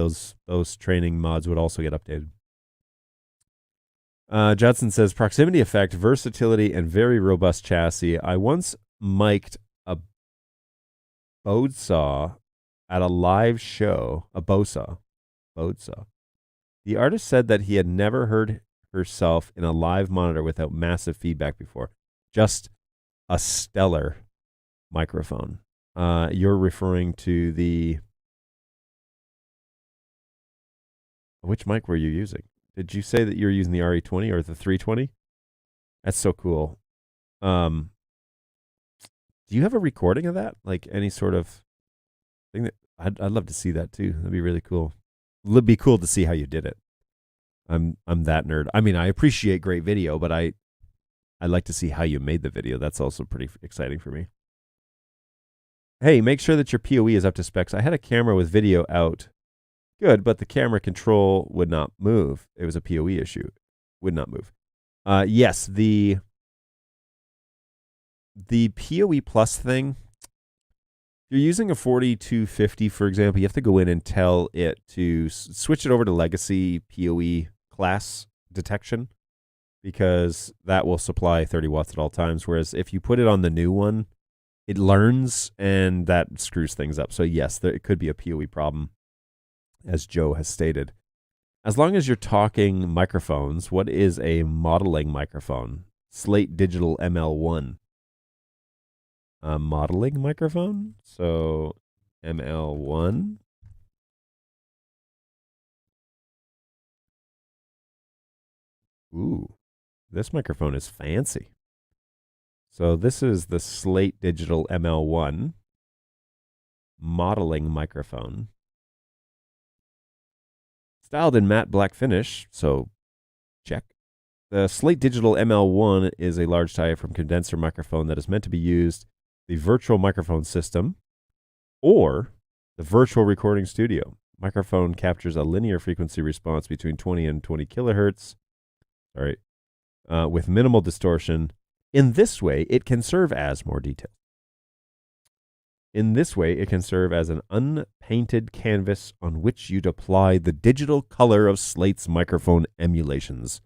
[SPEAKER 1] those training mods would also get updated. Judson says, proximity effect, versatility, and very robust chassis. I once mic'd a Bodesaw at a live show, a Bodesaw. The artist said that he had never heard herself in a live monitor without massive feedback before. Just a stellar microphone. You're referring to the Which mic were you using? Did you say that you were using the RE20 or the 320? That's so cool. Do you have a recording of that? Like any sort of thing that I'd love to see that too. That'd be really cool. It'd be cool to see how you did it. I'm that nerd. I mean, I appreciate great video, but I'd like to see how you made the video. That's also pretty exciting for me. Hey, make sure that your PoE is up to specs. I had a camera with video out. Good, but the camera control would not move. It was a PoE issue. Would not move. Yes, the PoE Plus thing, if you're using a 4250, for example, you have to go in and tell it to switch it over to legacy PoE class detection, because that will supply 30 watts at all times. Whereas if you put it on the new one, it learns and that screws things up. So yes, it could be a PoE problem, as Joe has stated. As long as you're talking microphones, what is a modeling microphone? Slate Digital ML1. A modeling microphone? So ML1. Ooh, this microphone is fancy. So this is the Slate Digital ML1 modeling microphone. Styled in matte black finish, so check. The Slate Digital ML1 is a large diaphragm condenser microphone that is meant to be used the virtual microphone system or the virtual recording studio. Microphone captures a linear frequency response between 20 and 20 kilohertz, with minimal distortion. In this way, it can serve as more detail. In this way, it can serve as an unpainted canvas on which you'd apply the digital color of Slate's microphone emulations.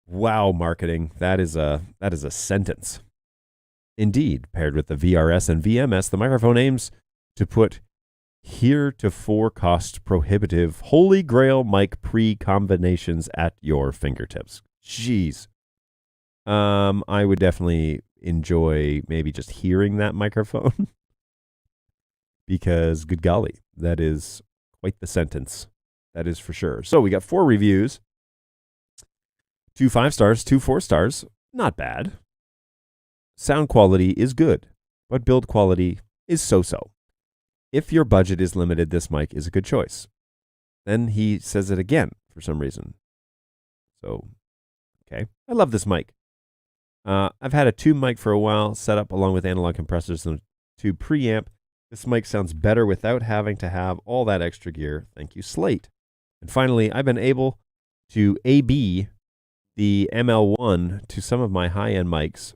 [SPEAKER 1] Wow, marketing. That is a sentence. Indeed, paired with the VRS and VMS, the microphone aims to put heretofore cost prohibitive holy grail mic pre-combinations at your fingertips. Jeez. I would definitely enjoy maybe just hearing that microphone because, good golly, that is quite the sentence. That is for sure. So we got 4 reviews. 2 5 stars, 2 4 stars. Not bad. Sound quality is good, but build quality is so-so. If your budget is limited, this mic is a good choice. Then he says it again for some reason. So, okay. I love this mic. I've had a tube mic for a while, set up along with analog compressors and a tube preamp. This mic sounds better without having to have all that extra gear. Thank you, Slate. And finally, I've been able to AB the ML1 to some of my high-end mics,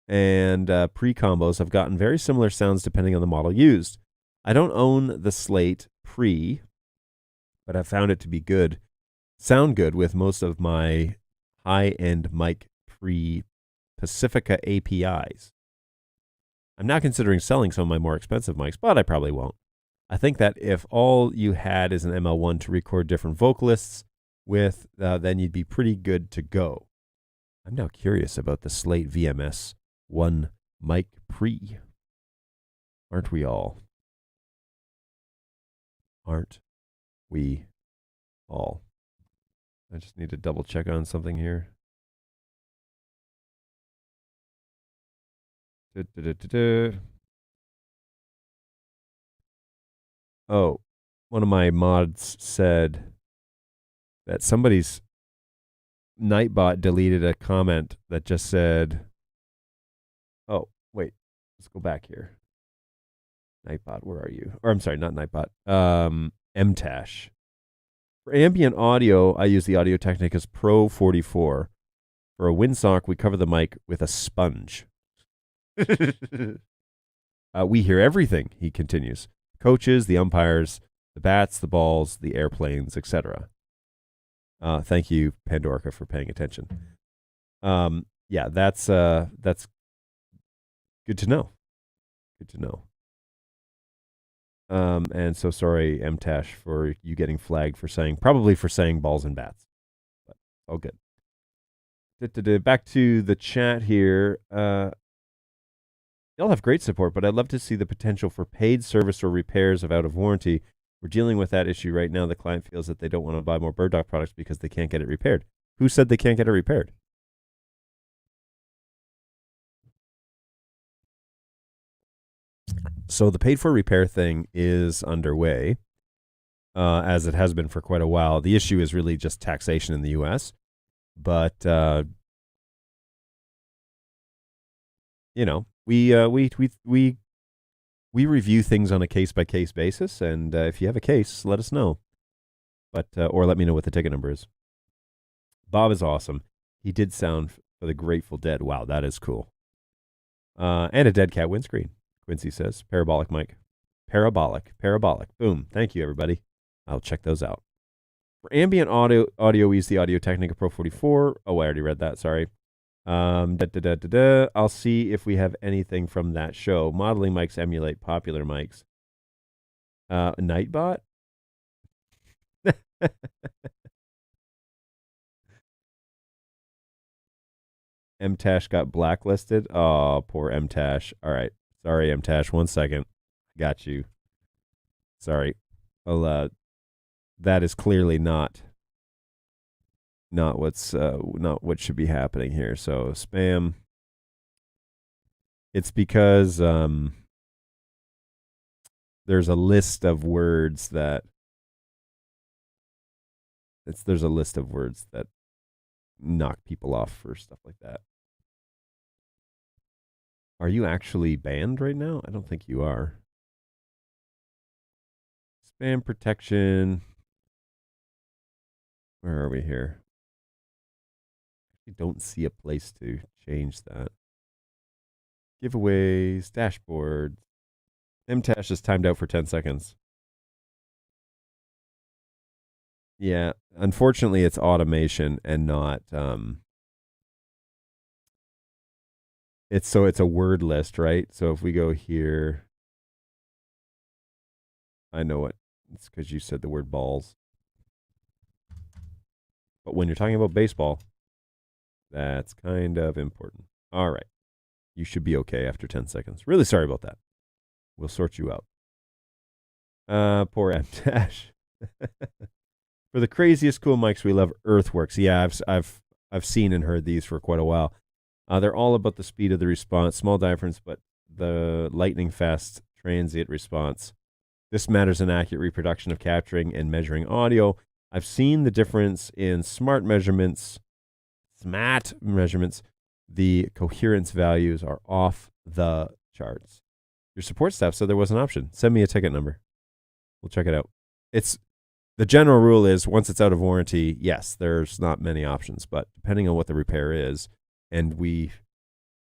[SPEAKER 1] and pre-combos have gotten very similar sounds depending on the model used. I don't own the Slate Pre, but I found it to be good, sound good with most of my high-end mic pre-Pacifica APIs. I'm now considering selling some of my more expensive mics, but I probably won't. I think that if all you had is an ML1 to record different vocalists with, then you'd be pretty good to go. I'm now curious about the Slate VMS 1 mic pre. Aren't we all? Aren't we all? I just need to double check on something here. Oh, one of my mods said that somebody's Nightbot deleted a comment that just said, oh, wait, let's go back here. Nightbot, where are you? Or I'm sorry, not Nightbot. MTash. For ambient audio, I use the Audio-Technica's Pro 44. For a windsock, we cover the mic with a sponge. We hear everything, he continues. Coaches, the umpires, the bats, the balls, the airplanes, etc. Thank you, Pandorica, for paying attention. Yeah, that's good to know. Good to know. And so sorry, MTash, for you getting flagged for probably for saying balls and bats. But all good. Back to the chat here. Y'all have great support, but I'd love to see the potential for paid service or repairs of out of warranty We're dealing with that issue right now. The client feels that they don't want to buy more BirdDog products because they can't get it repaired. Who said they can't get it repaired? So the paid for repair thing is underway, as it has been for quite a while. The issue is really just taxation in the U.S., but you know, we review things on a case by case basis, and if you have a case, let us know. But or let me know what the ticket number is. Bob is awesome. He did sound for the Grateful Dead. Wow, that is cool. And a dead cat windscreen. Quincy says parabolic mic. Parabolic. Boom. Thank you, everybody. I'll check those out. For ambient audio, we use the Audio Technica Pro 44. Oh, I already read that. Sorry. I'll see if we have anything from that show. Modeling mics emulate popular mics. Nightbot? MTash got blacklisted. Oh, poor MTash. All right. Sorry, MTash. 1 second. Got you. Sorry. Well, that is clearly not what's not what should be happening here. So spam. It's because there's a list of words that knock people off for stuff like that. Are you actually banned right now? I don't think you are. Spam protection. Where are we here? I don't see a place to change that. Giveaways, dashboard. MTash is timed out for 10 seconds. Yeah, unfortunately, it's automation and not. It's a word list, right? So if we go here, I know it. It's because you said the word balls. But when you're talking about baseball, that's kind of important. All right. You should be okay after 10 seconds. Really sorry about that. We'll sort you out. Poor MTash. For the craziest cool mics, we love Earthworks. Yeah, I've seen and heard these for quite a while. They're all about the speed of the response, small diaphragms, but the lightning fast transient response. This matters in accurate reproduction of capturing and measuring audio. I've seen the difference in SMART measurements. The coherence values are off the charts. Your support staff said there was an option. Send me a ticket number. We'll check it out. The general rule is once it's out of warranty, yes, there's not many options, but depending on what the repair is, and we're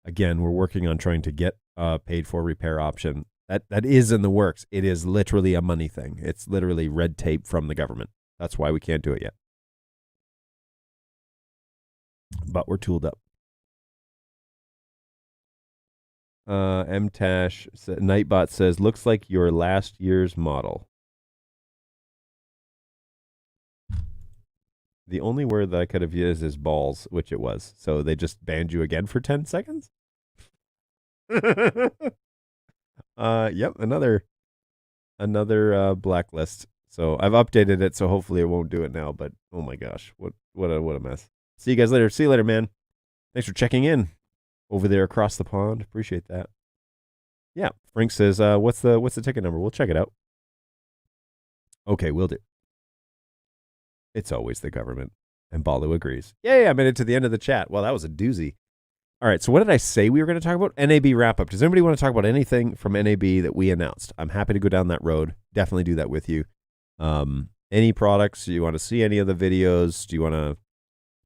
[SPEAKER 1] working on trying to get a paid for repair option. That is in the works. It is literally a money thing. It's literally red tape from the government. That's why we can't do it yet. But we're tooled up. MTash Nightbot says, looks like your last year's model. The only word that I could have used is balls, which it was. So they just banned you again for 10 seconds? Yep, another blacklist. So I've updated it, so hopefully it won't do it now. But oh my gosh, what a mess. See you guys later. See you later, man. Thanks for checking in over there across the pond. Appreciate that. Yeah, Frank says, what's the ticket number? We'll check it out. Okay, we'll do. It's always the government. And Balu agrees. Yay, I made it to the end of the chat. Well, that was a doozy. All right, so what did I say we were going to talk about? NAB wrap-up. Does anybody want to talk about anything from NAB that we announced? I'm happy to go down that road. Definitely do that with you. Any products? Do you want to see any of the videos? Do you want to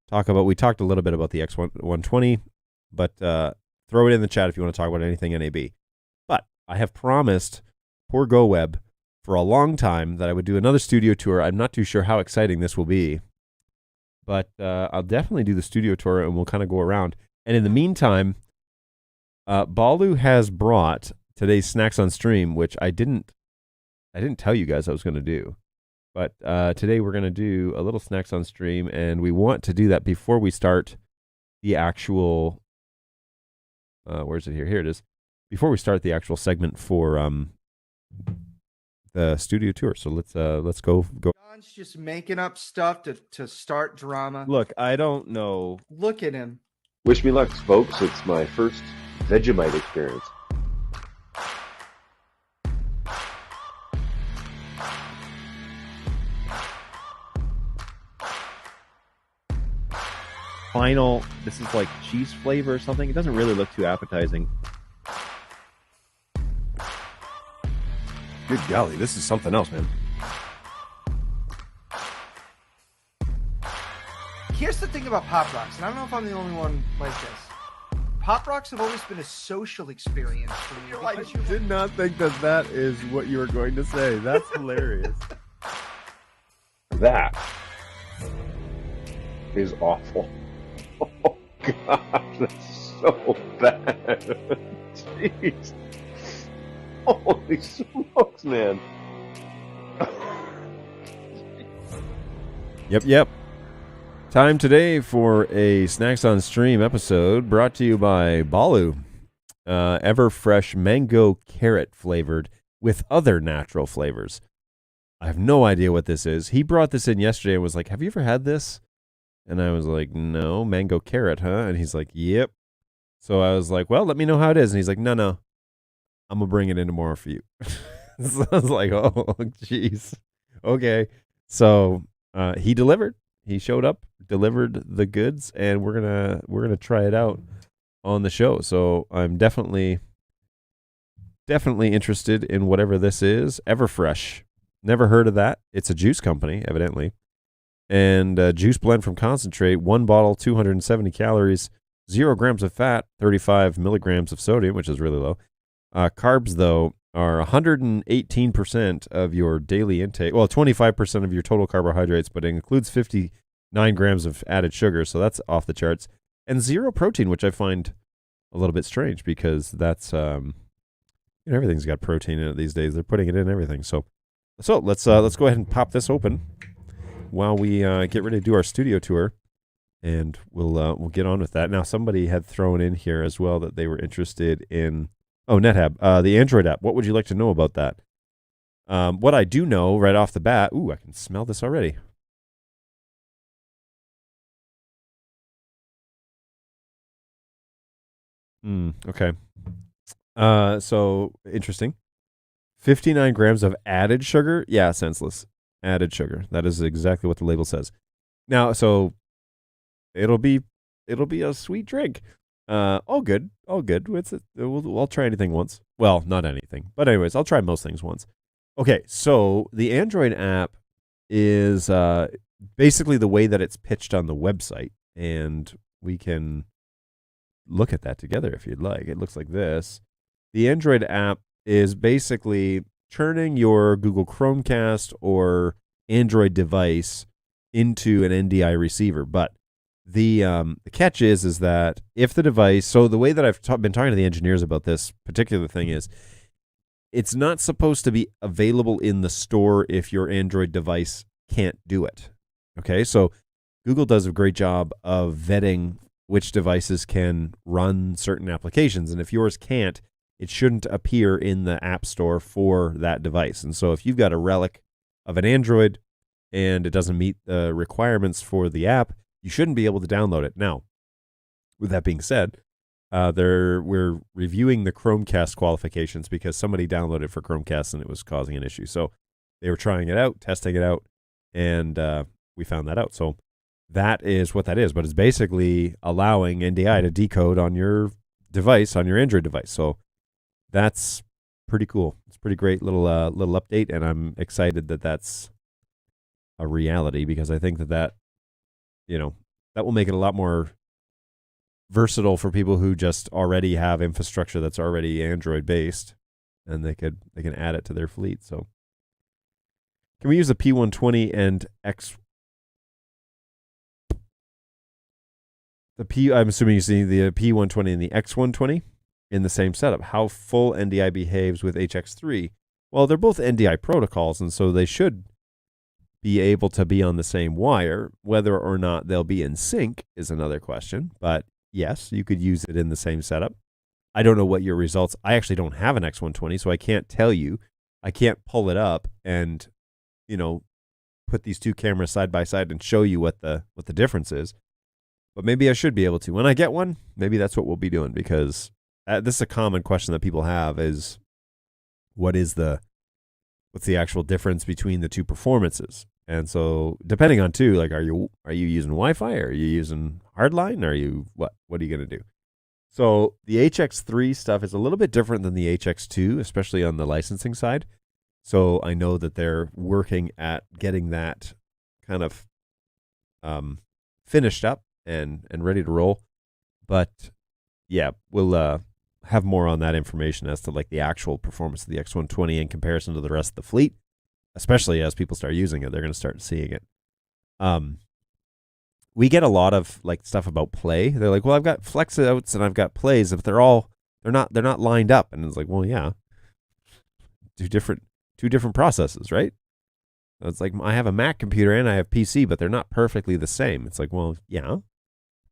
[SPEAKER 1] talk about... We talked a little bit about the X120, but throw it in the chat if you want to talk about anything NAB. But I have promised poor GoWeb for a long time that I would do another studio tour. I'm not too sure how exciting this will be, but I'll definitely do the studio tour and we'll kind of go around. And in the meantime, Balu has brought today's snacks on stream, which I didn't tell you guys I was going to do. But today we're going to do a little snacks on stream, and we want to do that before we start the actual. Where's it here? Here it is. Before we start the actual segment for the studio tour. So let's go.
[SPEAKER 2] John's just making up stuff to start drama.
[SPEAKER 1] Look, I don't know.
[SPEAKER 2] Look at him.
[SPEAKER 3] Wish me luck, folks. It's my first Vegemite experience.
[SPEAKER 1] Final, this is like cheese flavor or something. It doesn't really look too appetizing. Good golly, this is something else, man.
[SPEAKER 2] Here's the thing about Pop Rocks, and I don't know if I'm the only one like this. Pop Rocks have always been a social experience for me.
[SPEAKER 1] I did not think that is what you were going to say. That's hilarious.
[SPEAKER 3] That is awful. Oh, God, that's so bad. Jeez. Holy smokes, man.
[SPEAKER 1] Yep. Time today for a Snacks on Stream episode brought to you by Balu. Ever-fresh mango carrot flavored with other natural flavors. I have no idea what this is. He brought this in yesterday and was like, have you ever had this? And I was like, no, mango carrot, huh? And he's like, yep. So I was like, well, let me know how it is. And he's like, no, I'm going to bring it in tomorrow for you. So I was like, oh, jeez. Okay. So he delivered. He showed up, delivered the goods, and we're gonna try it out on the show. So I'm definitely interested in whatever this is. Everfresh. Never heard of that. It's a juice company, evidently. And juice blend from concentrate, 1 bottle, 270 calories, 0 grams of fat, 35 milligrams of sodium, which is really low. Carbs, though, are 118% of your daily intake. Well, 25% of your total carbohydrates, but it includes 59 grams of added sugar, so that's off the charts. And 0 protein, which I find a little bit strange because that's, everything's got protein in it these days. They're putting it in everything. So let's go ahead and pop this open while we get ready to do our studio tour, and we'll get on with that. Now, somebody had thrown in here as well that they were interested in NetAB, the Android app. What would you like to know about that? What I do know right off the bat, I can smell this already. Okay. So interesting. 59 grams of added sugar. Yeah, senseless. Added sugar. That is exactly what the label says. Now, so it'll be a sweet drink. All good. I'll try anything once. Well, not anything, but anyways, I'll try most things once. Okay, so the Android app is basically the way that it's pitched on the website, and we can look at that together if you'd like. It looks like this. The Android app is basically turning your Google Chromecast or Android device into an NDI receiver, but the catch is that if the device, so the way that I've been talking to the engineers about this particular thing is, it's not supposed to be available in the store if your Android device can't do it. Okay, so Google does a great job of vetting which devices can run certain applications, and if yours can't, it shouldn't appear in the App Store for that device. And so if you've got a relic of an Android and it doesn't meet the requirements for the app, you shouldn't be able to download it. Now, with that being said, we're reviewing the Chromecast qualifications because somebody downloaded for Chromecast and it was causing an issue. So they were trying it out, testing it out, and we found that out. So that is what that is. But it's basically allowing NDI to decode on your device, on your Android device. So that's pretty cool. It's a pretty great little update, and I'm excited that that's a reality because I think that will make it a lot more versatile for people who just already have infrastructure that's already Android based, and they can add it to their fleet. So can we use the P120 and I'm assuming you see the P120 and the X120 in the same setup. How full NDI behaves with HX3? Well, they're both NDI protocols, and so they should be able to be on the same wire. Whether or not they'll be in sync is another question, but yes, you could use it in the same setup. I don't know what your results. I actually don't have an X120, so I can't tell you I can't pull it up and, you know, put these two cameras side by side and show you what the difference is. But maybe I should be able to. When I get one, maybe that's what we'll be doing, because this is a common question that people have is, what's the actual difference between the two performances? And so depending on too, like, are you using Wi-Fi? Are you using hardline? Are you what are you going to do? So the HX3 stuff is a little bit different than the HX2, especially on the licensing side. So I know that they're working at getting that kind of finished up and ready to roll. But yeah, we'll have more on that information as to like the actual performance of the X120 in comparison to the rest of the fleet, especially as people start using it. They're going to start seeing it. We get a lot of like stuff about play. They're like, well, I've got flex outs and I've got plays. If they're not lined up, and it's like, well, yeah, two different processes, right? So it's like, I have a Mac computer and I have PC, but they're not perfectly the same. It's like, well, yeah,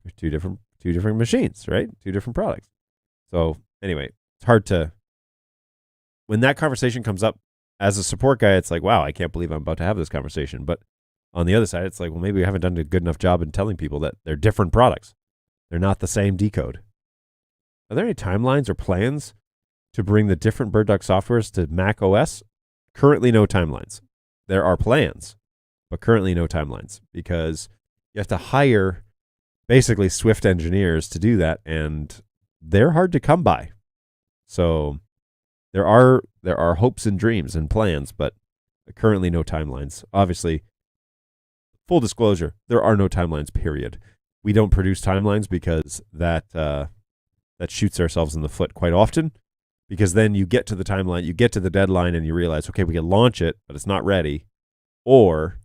[SPEAKER 1] they're two different machines, right? Two different products. So anyway, it's hard to, when that conversation comes up as a support guy, it's like, wow, I can't believe I'm about to have this conversation. But on the other side, it's like, well, maybe we haven't done a good enough job in telling people that they're different products. They're not the same decode. Are there any timelines or plans to bring the different BirdDog softwares to Mac OS? Currently, no timelines. There are plans, but currently no timelines, because you have to hire basically Swift engineers to do that, and they're hard to come by. So there are hopes and dreams and plans, but currently no timelines. Obviously, full disclosure, there are no timelines, period. We don't produce timelines because that shoots ourselves in the foot quite often, because then you get to the timeline, you get to the deadline, and you realize, okay, we can launch it, but it's not ready, or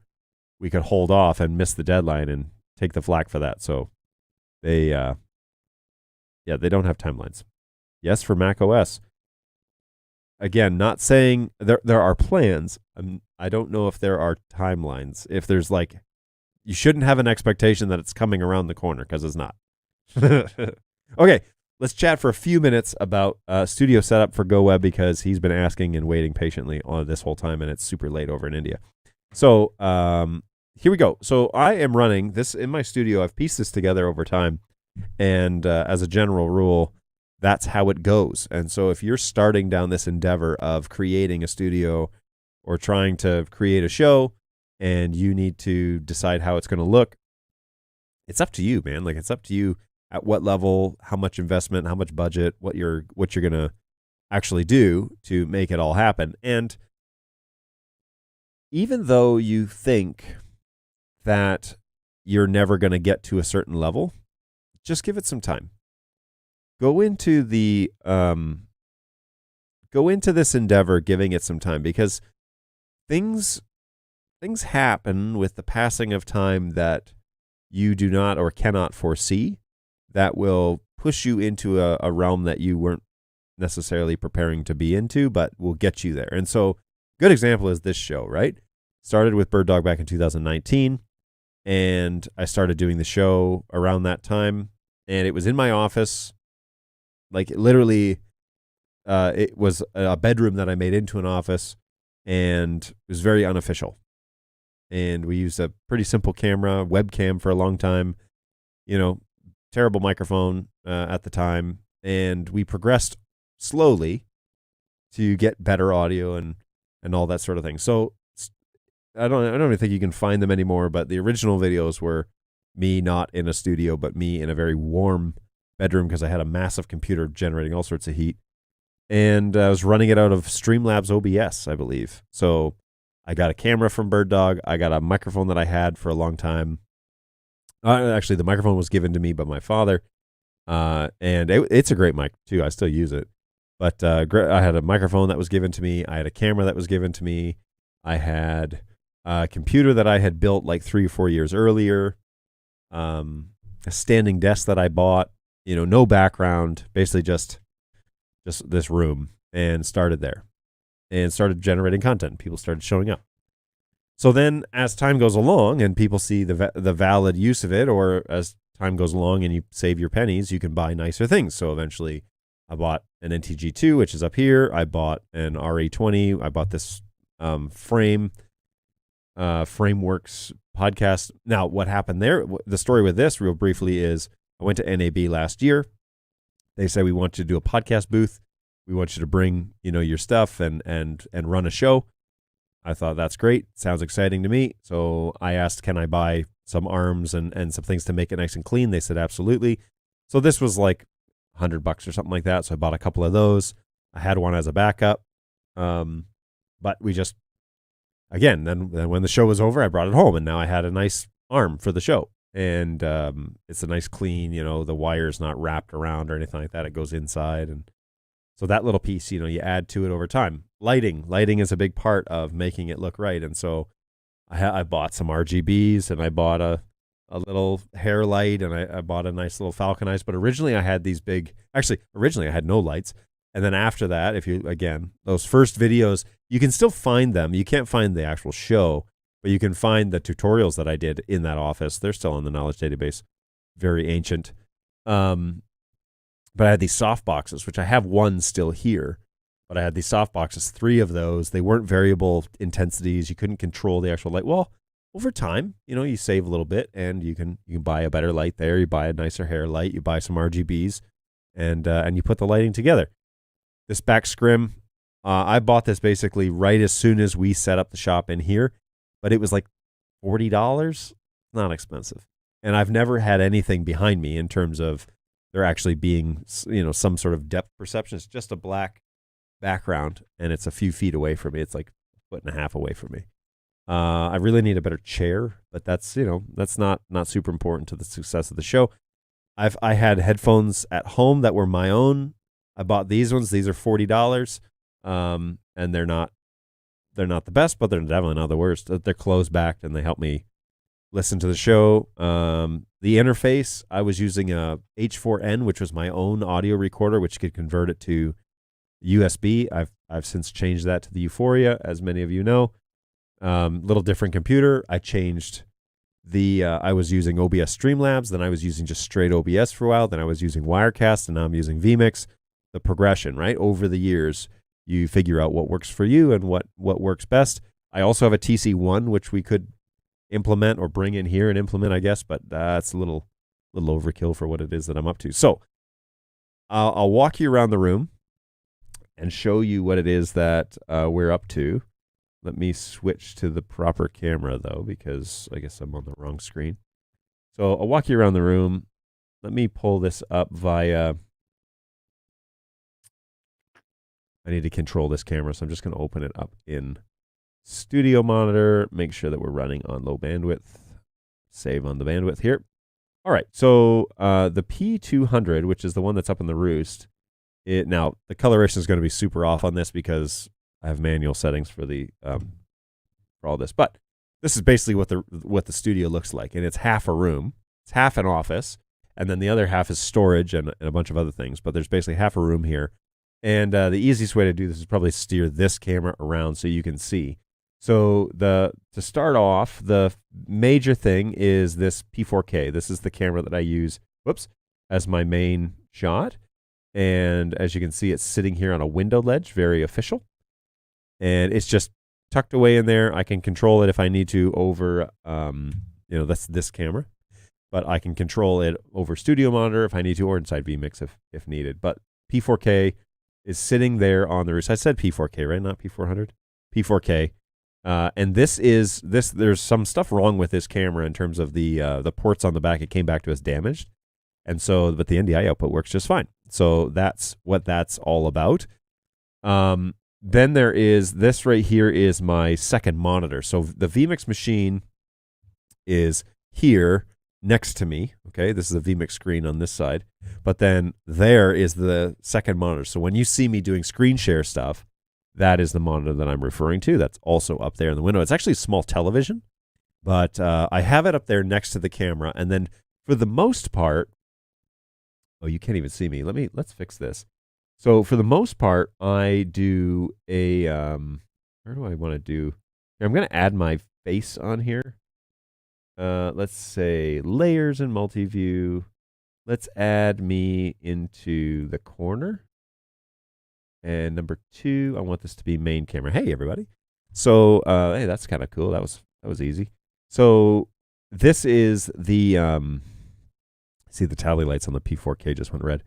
[SPEAKER 1] we could hold off and miss the deadline and take the flack for that. So they don't have timelines. Yes, for Mac OS. Again, not saying there are plans. I don't know if there are timelines. If there's like, you shouldn't have an expectation that it's coming around the corner, because it's not. Okay, let's chat for a few minutes about studio setup for GoWeb, because he's been asking and waiting patiently on this whole time, and it's super late over in India. So here we go. So I am running this in my studio. I've pieced this together over time, and as a general rule, that's how it goes. And so if you're starting down this endeavor of creating a studio or trying to create a show, and you need to decide how it's going to look, it's up to you, man. Like, it's up to you at what level, how much investment, how much budget, what you're going to actually do to make it all happen. And even though you think that you're never going to get to a certain level, just give it some time. Go into this endeavor giving it some time, because things happen with the passing of time that you do not or cannot foresee, that will push you into a realm that you weren't necessarily preparing to be into, but will get you there. And so, good example is this show, right? Started with BirdDog back in 2019, and I started doing the show around that time, and it was in my office. Like, literally, it was a bedroom that I made into an office, and it was very unofficial. And we used a pretty simple camera, webcam, for a long time. You know, terrible microphone at the time, and we progressed slowly to get better audio and all that sort of thing. So I don't even think you can find them anymore, but the original videos were me not in a studio, but me in a very warm bedroom, because I had a massive computer generating all sorts of heat, and I was running it out of Streamlabs OBS, I believe. So I got a camera from BirdDog. I got a microphone that I had for a long time. Actually, the microphone was given to me by my father, and it's a great mic too. I still use it. But I had a microphone that was given to me. I had a camera that was given to me. I had a computer that I had built like 3 or 4 years earlier. A standing desk that I bought. You know, no background, basically just this room, and started there, and started generating content. People started showing up. So then, as time goes along, and people see the valid use of it, or as time goes along and you save your pennies, you can buy nicer things. So eventually, I bought an NTG2, which is up here. I bought an RE20. I bought this Frameworks podcast. Now, what happened there, the story with this real briefly is I went to NAB last year. They said, we want you to do a podcast booth. We want you to bring, your stuff and run a show. I thought that's great. Sounds exciting to me. So I asked, can I buy some arms and some things to make it nice and clean? They said, absolutely. So this was like $100 or something like that. So I bought a couple of those. I had one as a backup. But we just, again, then when the show was over, I brought it home and now I had a nice arm for the show. And it's a nice clean, the wire's not wrapped around or anything like that. It goes inside. And so that little piece, you add to it over time. Lighting is a big part of making it look right. And so I bought some RGBs and I bought a little hair light and I bought a nice little Falcon Eyes. But originally I had originally I had no lights. And then after that, those first videos, you can still find them. You can't find the actual show, but you can find the tutorials that I did in that office. They're still in the knowledge database, very ancient. But I had these soft boxes, which I have one still here. But I had these soft boxes, 3 of those. They weren't variable intensities. You couldn't control the actual light. Well, over time, you save a little bit, and you can buy a better light there. You buy a nicer hair light. You buy some RGBs, and you put the lighting together. This back scrim, I bought this basically right as soon as we set up the shop in here, but it was like $40. Not expensive, and I've never had anything behind me in terms of there actually being some sort of depth perception. It's just a black background, and it's a few feet away from me. It's like 1.5 feet away from me. I really need a better chair, but that's not super important to the success of the show. I had headphones at home that were my own. I bought these ones. These are $40, and they're not the best, but they're definitely not the worst. They're closed backed, and they help me listen to the show. The interface, I was using a H4n, which was my own audio recorder, which could convert it to USB. I've since changed that to the Euphoria, as many of you know. Little different computer. I changed I was using OBS Streamlabs, then I was using just straight OBS for a while, then I was using Wirecast, and now I'm using vMix. The progression, right? Over the years, you figure out what works for you and what works best. I also have a TC1, which we could implement or bring in here and implement, I guess, but that's a little overkill for what it is that I'm up to. So I'll walk you around the room and show you what it is that we're up to. Let me switch to the proper camera, though, because I guess I'm on the wrong screen. So I'll walk you around the room. Let me pull this up via... I need to control this camera, so I'm just going to open it up in Studio Monitor, make sure that we're running on low bandwidth, save on the bandwidth here. All right, so the P200, which is the one that's up in the roost, now the coloration is going to be super off on this because I have manual settings for for all this, but this is basically what the studio looks like, and it's half a room, it's half an office, and then the other half is storage and a bunch of other things, but there's basically half a room here. And the easiest way to do this is probably steer this camera around so you can see. So to start off, the major thing is this P4K. This is the camera that I use, as my main shot. And as you can see, it's sitting here on a window ledge, very official. And it's just tucked away in there. I can control it if I need to over, that's this camera. But I can control it over Studio Monitor if I need to, or inside vMix if needed. But P4K is sitting there on the roost. I said P4K, right? Not P400. P4K. And there's some stuff wrong with this camera in terms of the ports on the back. It came back to us damaged. And so, but the NDI output works just fine. So that's what that's all about. Then there is this right here is my second monitor. So the vMix machine is here next to me. Okay, this is a vMix screen on this side. But then there is the second monitor. So when you see me doing screen share stuff, that is the monitor that I'm referring to. That's also up there in the window. It's actually a small television, but I have it up there next to the camera. And then for the most part, oh, you can't even see me. Let's fix this. So for the most part, I do a, where do I want to do? I'm going to add my face on here. Let's say layers and multi-view. Let's add me into the corner. And number 2, I want this to be main camera. Hey, everybody. So, hey, that's kind of cool. That was easy. So this is the, see the tally lights on the P4K just went red.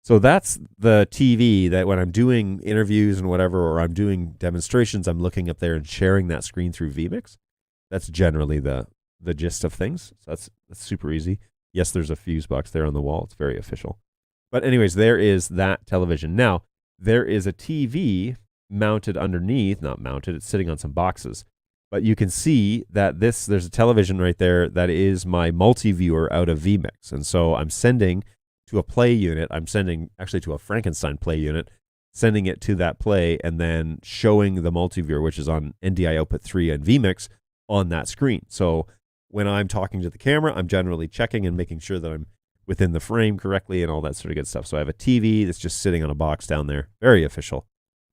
[SPEAKER 1] So that's the TV that when I'm doing interviews and whatever, or I'm doing demonstrations, I'm looking up there and sharing that screen through vMix. That's generally the gist of things. So that's super easy. Yes, there's a fuse box there on the wall. It's very official. But anyways, there is that television. Now, there is a TV mounted underneath, not mounted, it's sitting on some boxes. But you can see that there's a television right there that is my multi-viewer out of vMix. And so I'm sending to a play unit. I'm sending actually to a Frankenstein play unit, sending it to that play, and then showing the multi-viewer, which is on NDI output 3 and vMix, on that screen. So when I'm talking to the camera, I'm generally checking and making sure that I'm within the frame correctly and all that sort of good stuff. So I have a TV that's just sitting on a box down there. Very official,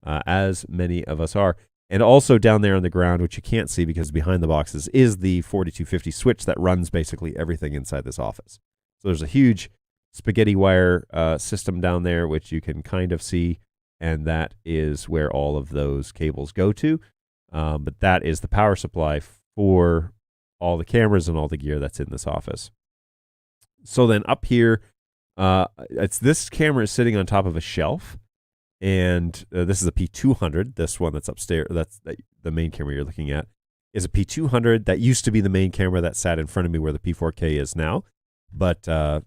[SPEAKER 1] as many of us are. And also down there on the ground, which you can't see because behind the boxes, is the 4250 switch that runs basically everything inside this office. So there's a huge spaghetti wire system down there, which you can kind of see, and that is where all of those cables go to. But that is the power supply for all the cameras and all the gear that's in this office. So then up here, this camera is sitting on top of a shelf. And this is a P200. This one that's upstairs, the main camera you're looking at, is a P200 that used to be the main camera that sat in front of me where the P4K is now. But this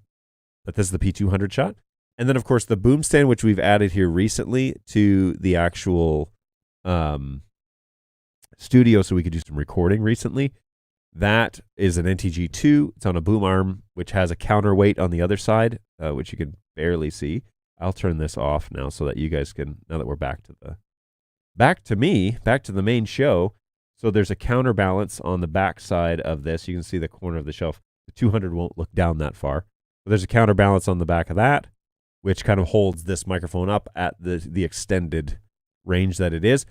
[SPEAKER 1] is the P200 shot. And then, of course, the boom stand, which we've added here recently to the actual studio so we could do some recording recently. That is an NTG2. It's on a boom arm, which has a counterweight on the other side, which you can barely see. I'll turn this off now so that you guys can, now that we're back to the main show. So there's a counterbalance on the back side of this. You can see the corner of the shelf. The 200 won't look down that far. But there's a counterbalance on the back of that, which kind of holds this microphone up at the extended range that it is.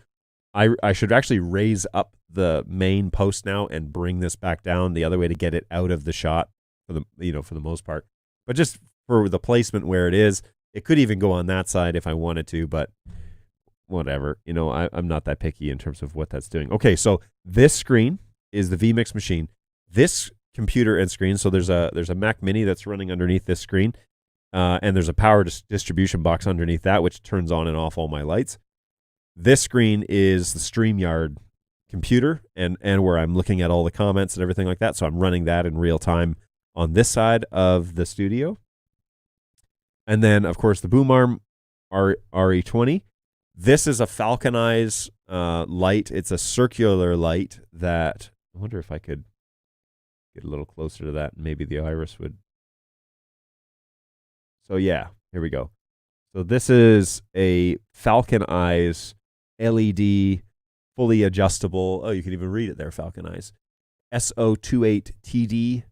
[SPEAKER 1] I should actually raise up the main post now and bring this back down the other way to get it out of the shot for the most part. But just for the placement where it is, it could even go on that side if I wanted to, but whatever. I'm not that picky in terms of what that's doing. Okay, so this screen is the vMix machine. This computer and screen, so there's a Mac Mini that's running underneath this screen, and there's a power distribution box underneath that, which turns on and off all my lights. This screen is the StreamYard computer, and where I'm looking at all the comments and everything like that, so I'm running that in real time on this side of the studio. And then, of course, the boom arm RE20. This is a Falcon Eyes light. It's a circular light that, I wonder if I could get a little closer to that. Maybe the iris would. So yeah, here we go. So this is a Falcon Eyes LED, fully adjustable. Oh, you can even read it there, Falcon Eyes. SO28TD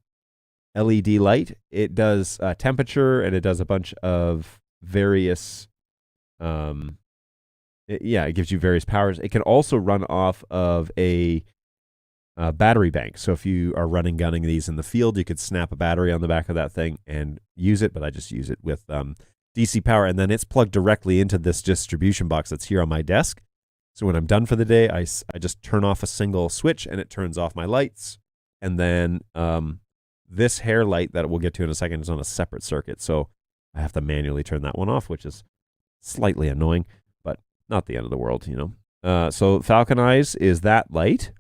[SPEAKER 1] LED light. It does temperature, and it does a bunch of various it gives you various powers. It can also run off of a battery bank. So if you are gunning these in the field, you could snap a battery on the back of that thing and use it, but I just use it with DC power, and then it's plugged directly into this distribution box that's here on my desk. So when I'm done for the day, I just turn off a single switch and it turns off my lights. And then this hair light that we'll get to in a second is on a separate circuit. So I have to manually turn that one off, which is slightly annoying, but not the end of the world, So Falcon Eyes is that light.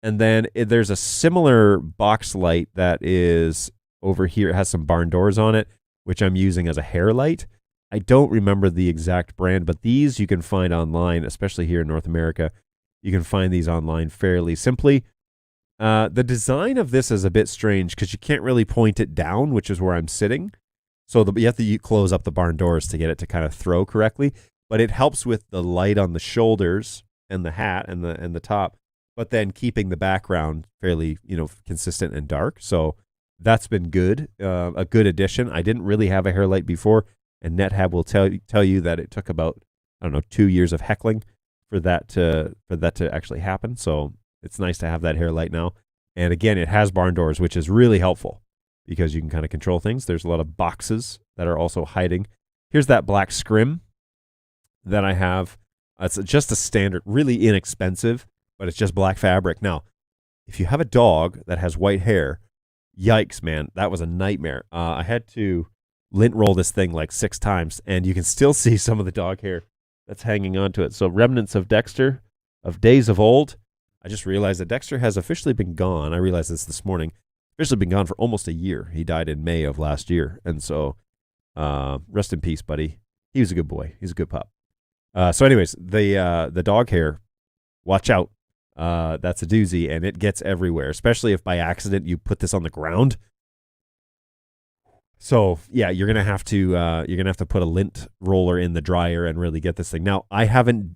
[SPEAKER 1] And then there's a similar box light that is over here. It has some barn doors on it, which I'm using as a hair light. I don't remember the exact brand, but these you can find online, especially here in North America. You can find these online fairly simply. The design of this is a bit strange because you can't really point it down, which is where I'm sitting. So you have to close up the barn doors to get it to kind of throw correctly. But it helps with the light on the shoulders and the hat and the top, but then keeping the background fairly, consistent and dark. So that's been good, a good addition. I didn't really have a hair light before, and NetHab will tell you that it took about 2 years of heckling for that to actually happen. So it's nice to have that hair light now. And again, it has barn doors, which is really helpful because you can kind of control things. There's a lot of boxes that are also hiding. Here's that black scrim that I have. It's just a standard, really inexpensive, but it's just black fabric. Now, if you have a dog that has white hair, yikes, man, that was a nightmare. I had to lint roll this thing like 6 times, and you can still see some of the dog hair that's hanging onto it. So remnants of Dexter, of days of old. I just realized that Dexter has officially been gone. I realized this morning. Officially been gone for almost a year. He died in May of last year. And so rest in peace, buddy. He was a good boy. He's a good pup. So anyways, the dog hair, watch out. That's a doozy, and it gets everywhere, especially if by accident you put this on the ground. So yeah, you're gonna have to put a lint roller in the dryer and really get this thing. Now, I haven't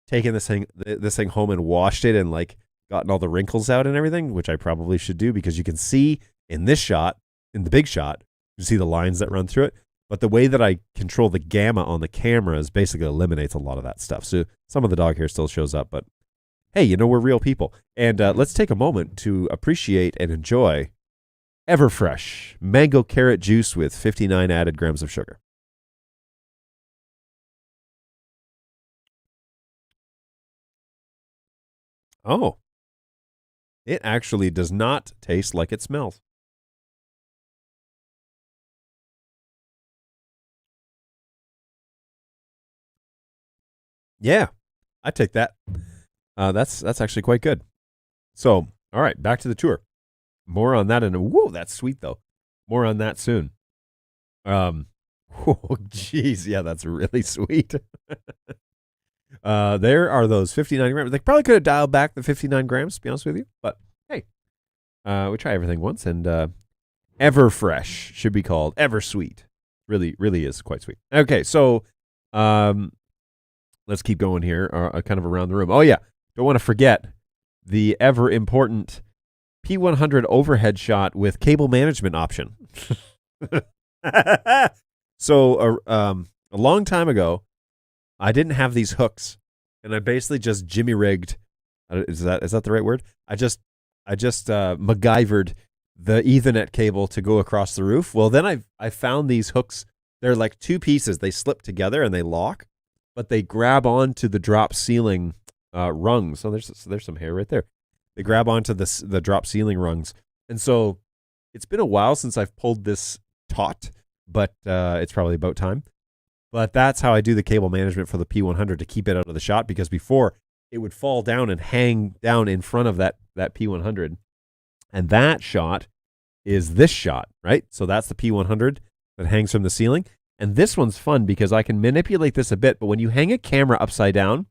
[SPEAKER 1] taken this thing home and washed it and like gotten all the wrinkles out and everything, which I probably should do, because you can see in this shot, in the big shot, you see the lines that run through it. But the way that I control the gamma on the cameras basically eliminates a lot of that stuff. So some of the dog hair still shows up, but hey, you know, we're real people. And let's take a moment to appreciate and enjoy Everfresh mango carrot juice with 59 added grams of sugar. Oh, it actually does not taste like it smells. Yeah, I take that. That's actually quite good. So, all right, back to the tour. More on that whoa, that's sweet though. More on that soon. Oh, geez, yeah, that's really sweet. There are those 59 grams. They probably could have dialed back the 59 grams, to be honest with you. But hey, we try everything once, and Everfresh should be called Eversweet. Really, really is quite sweet. Okay, so let's keep going here, kind of around the room. Oh yeah, don't want to forget the ever important P100 overhead shot with cable management option. So a long time ago, I didn't have these hooks, and I basically just jimmy rigged. Is that the right word? I just MacGyvered the Ethernet cable to go across the roof. Well, then I found these hooks. They're like 2 pieces. They slip together and they lock, but they grab onto the drop ceiling rungs. So there's some hair right there. They grab onto the drop ceiling rungs, and so it's been a while since I've pulled this taut, but it's probably about time. But that's how I do the cable management for the P100 to keep it out of the shot, because before it would fall down and hang down in front of that P100, and that shot is this shot, right? So that's the P100 that hangs from the ceiling, and this one's fun because I can manipulate this a bit. But when you hang a camera upside down,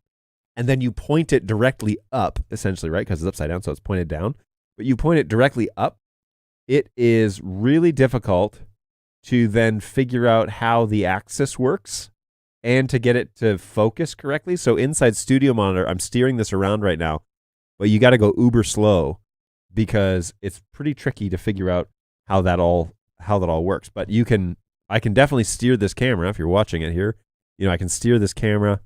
[SPEAKER 1] and then you point it directly up, essentially, right? Because it's upside down, so it's pointed down. But you point it directly up, it is really difficult to then figure out how the axis works and to get it to focus correctly. So inside Studio Monitor, I'm steering this around right now, but you got to go uber slow because it's pretty tricky to figure out how that all works. But I can definitely steer this camera if you're watching it here. You know, I can steer this camera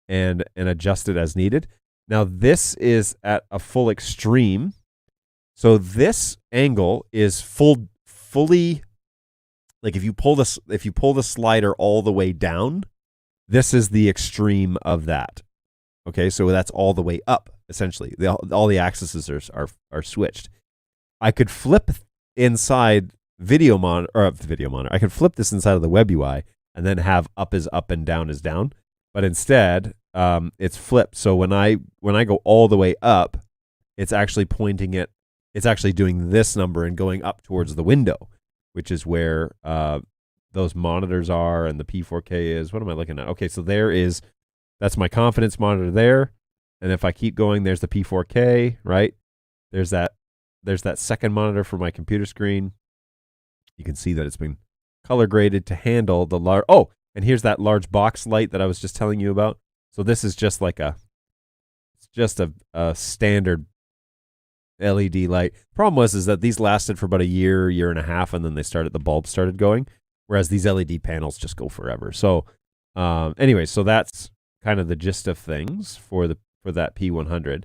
[SPEAKER 1] and adjust it as needed. Now this is at a full extreme. So this angle is fully, like if you pull the slider all the way down, this is the extreme of that. Okay, so that's all the way up essentially. All the axes are switched. I could flip inside video monitor. I could flip this inside of the web UI and then have up is up and down is down. But instead, it's flipped. So when I go all the way up, it's actually pointing it. It's actually doing this number and going up towards the window, which is where those monitors are and the P4K is. What am I looking at? Okay, so that's my confidence monitor there. And if I keep going, there's the P4K, right? There's that second monitor for my computer screen. You can see that it's been color graded to handle the large. Oh, and here's that large box light that I was just telling you about. So this is just like a standard LED light. Problem is that these lasted for about a year and a half, and then the bulb started going, whereas these LED panels just go forever. So anyway, so that's kind of the gist of things for that P100.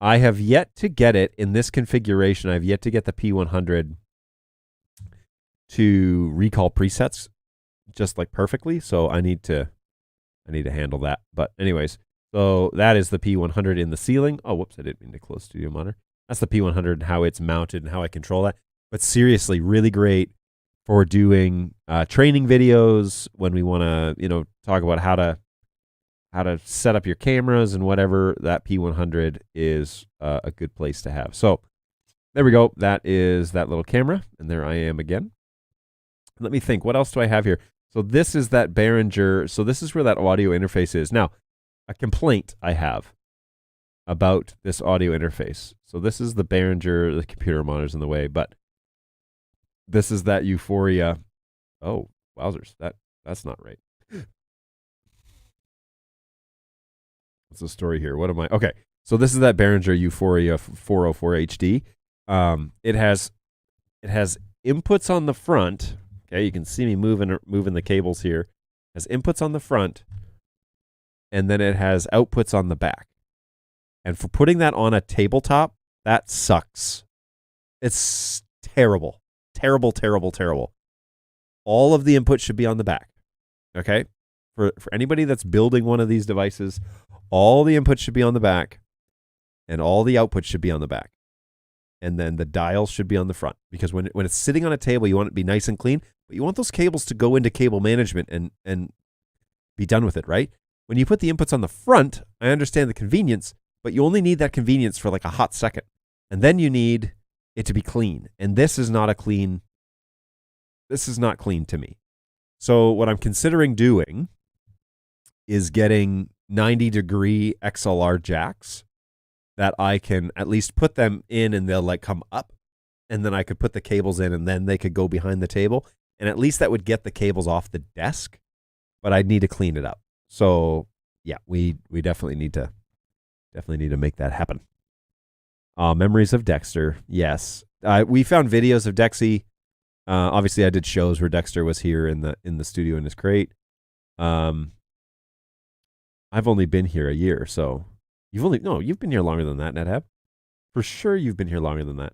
[SPEAKER 1] I have yet to get it in this configuration. I've yet to get the P100 to recall presets just like perfectly. So I need to I need to handle that. But anyways, so that is the P100 in the ceiling. Oh, whoops, I didn't mean to close studio monitor. That's the P100 and how it's mounted and how I control that. But seriously, really great for doing training videos when we want to, talk about how to set up your cameras and whatever. That P100 is a good place to have. So there we go. That is that little camera, and there I am again. Let me think. What else do I have here? So this is that Behringer. So this is where that audio interface is. Now, a complaint I have about this audio interface. So this is the Behringer. The computer monitor's in the way, but this is that Euphoria. Oh, wowzers. That's not right. What's the story here? What am I? Okay. So this is that Behringer Euphoria 404 HD. It has inputs on the front. Okay, you can see me moving the cables here. It has inputs on the front, and then it has outputs on the back. And for putting that on a tabletop, that sucks. It's terrible. Terrible, terrible, terrible. All of the inputs should be on the back. Okay? For anybody that's building one of these devices, all the inputs should be on the back, and all the outputs should be on the back. And then the dials should be on the front. Because when it's sitting on a table, you want it to be nice and clean, but you want those cables to go into cable management and be done with it, right? When you put the inputs on the front, I understand the convenience, but you only need that convenience for like a hot second. And then you need it to be clean. And this is not clean to me. So what I'm considering doing is getting 90-degree XLR jacks that I can at least put them in and they'll like come up, and then I could put the cables in and then they could go behind the table. And at least that would get the cables off the desk, but I'd need to clean it up. So yeah, we definitely need to make that happen. Memories of Dexter. Yes. We found videos of Dexy. Obviously I did shows where Dexter was here in the studio in his crate. I've only been here a year, so you've been here longer than that, NetHab. For sure you've been here longer than that.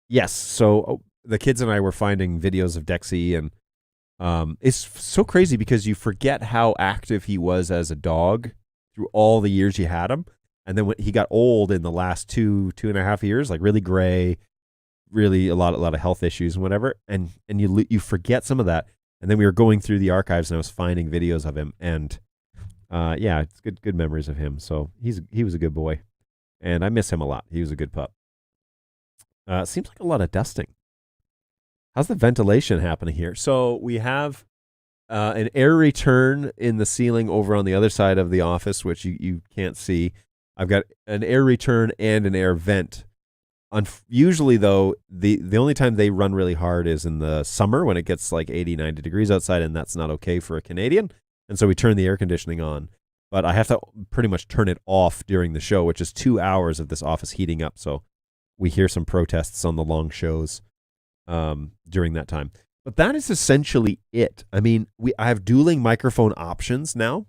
[SPEAKER 1] Yes, so the kids and I were finding videos of Dexy, and it's so crazy because you forget how active he was as a dog through all the years you had him. And then when he got old in the last 2.5 years, like really gray, really a lot of health issues and whatever, and you forget some of that. And then we were going through the archives and I was finding videos of him, and yeah, it's good memories of him. So he was a good boy, and I miss him a lot. He was a good pup. Seems like a lot of dusting. How's the ventilation happening here? So we have an air return in the ceiling over on the other side of the office, which you can't see. I've got an air return and an air vent. Usually, though, the only time they run really hard is in the summer when it gets like 80, 90 degrees outside, and that's not okay for a Canadian. And so we turn the air conditioning on. But I have to pretty much turn it off during the show, which is 2 hours of this office heating up. So we hear some protests on the long shows during that time. But that is essentially it. I mean, I have dueling microphone options now.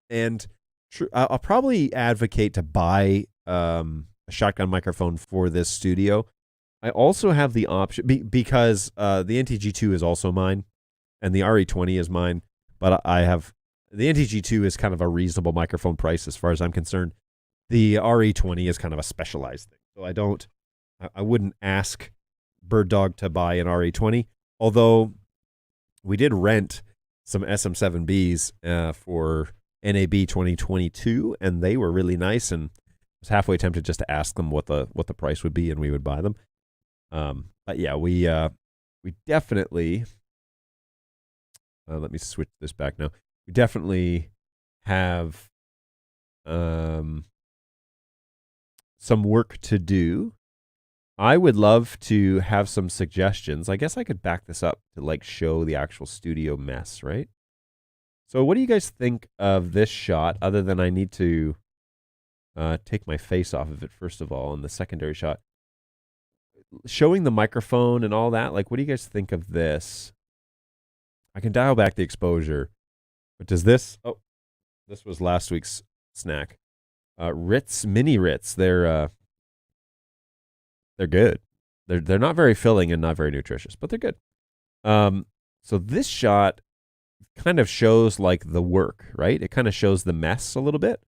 [SPEAKER 1] And I'll probably advocate to buy a shotgun microphone for this studio. I also have the option, because the NTG2 is also mine, and the RE20 is mine. But I have the NTG2 is kind of a reasonable microphone price as far as I'm concerned. The RE20 is kind of a specialized thing. So I wouldn't ask BirdDog to buy an RE20, although we did rent some SM7Bs for NAB 2022, and they were really nice, and I was halfway tempted just to ask them what the price would be, and we would buy them. But yeah, we definitely let me switch this back now. We definitely have some work to do. I would love to have some suggestions. I guess I could back this up to like show the actual studio mess, right? So what do you guys think of this shot, other than I need to take my face off of it first of all in the secondary shot? Showing the microphone and all that, like what do you guys think of this? I can dial back the exposure, but does this... Oh, this was last week's snack. Ritz, mini Ritz, they're good. They're not very filling and not very nutritious, but they're good. So this shot kind of shows like the work, right? It kind of shows the mess a little bit,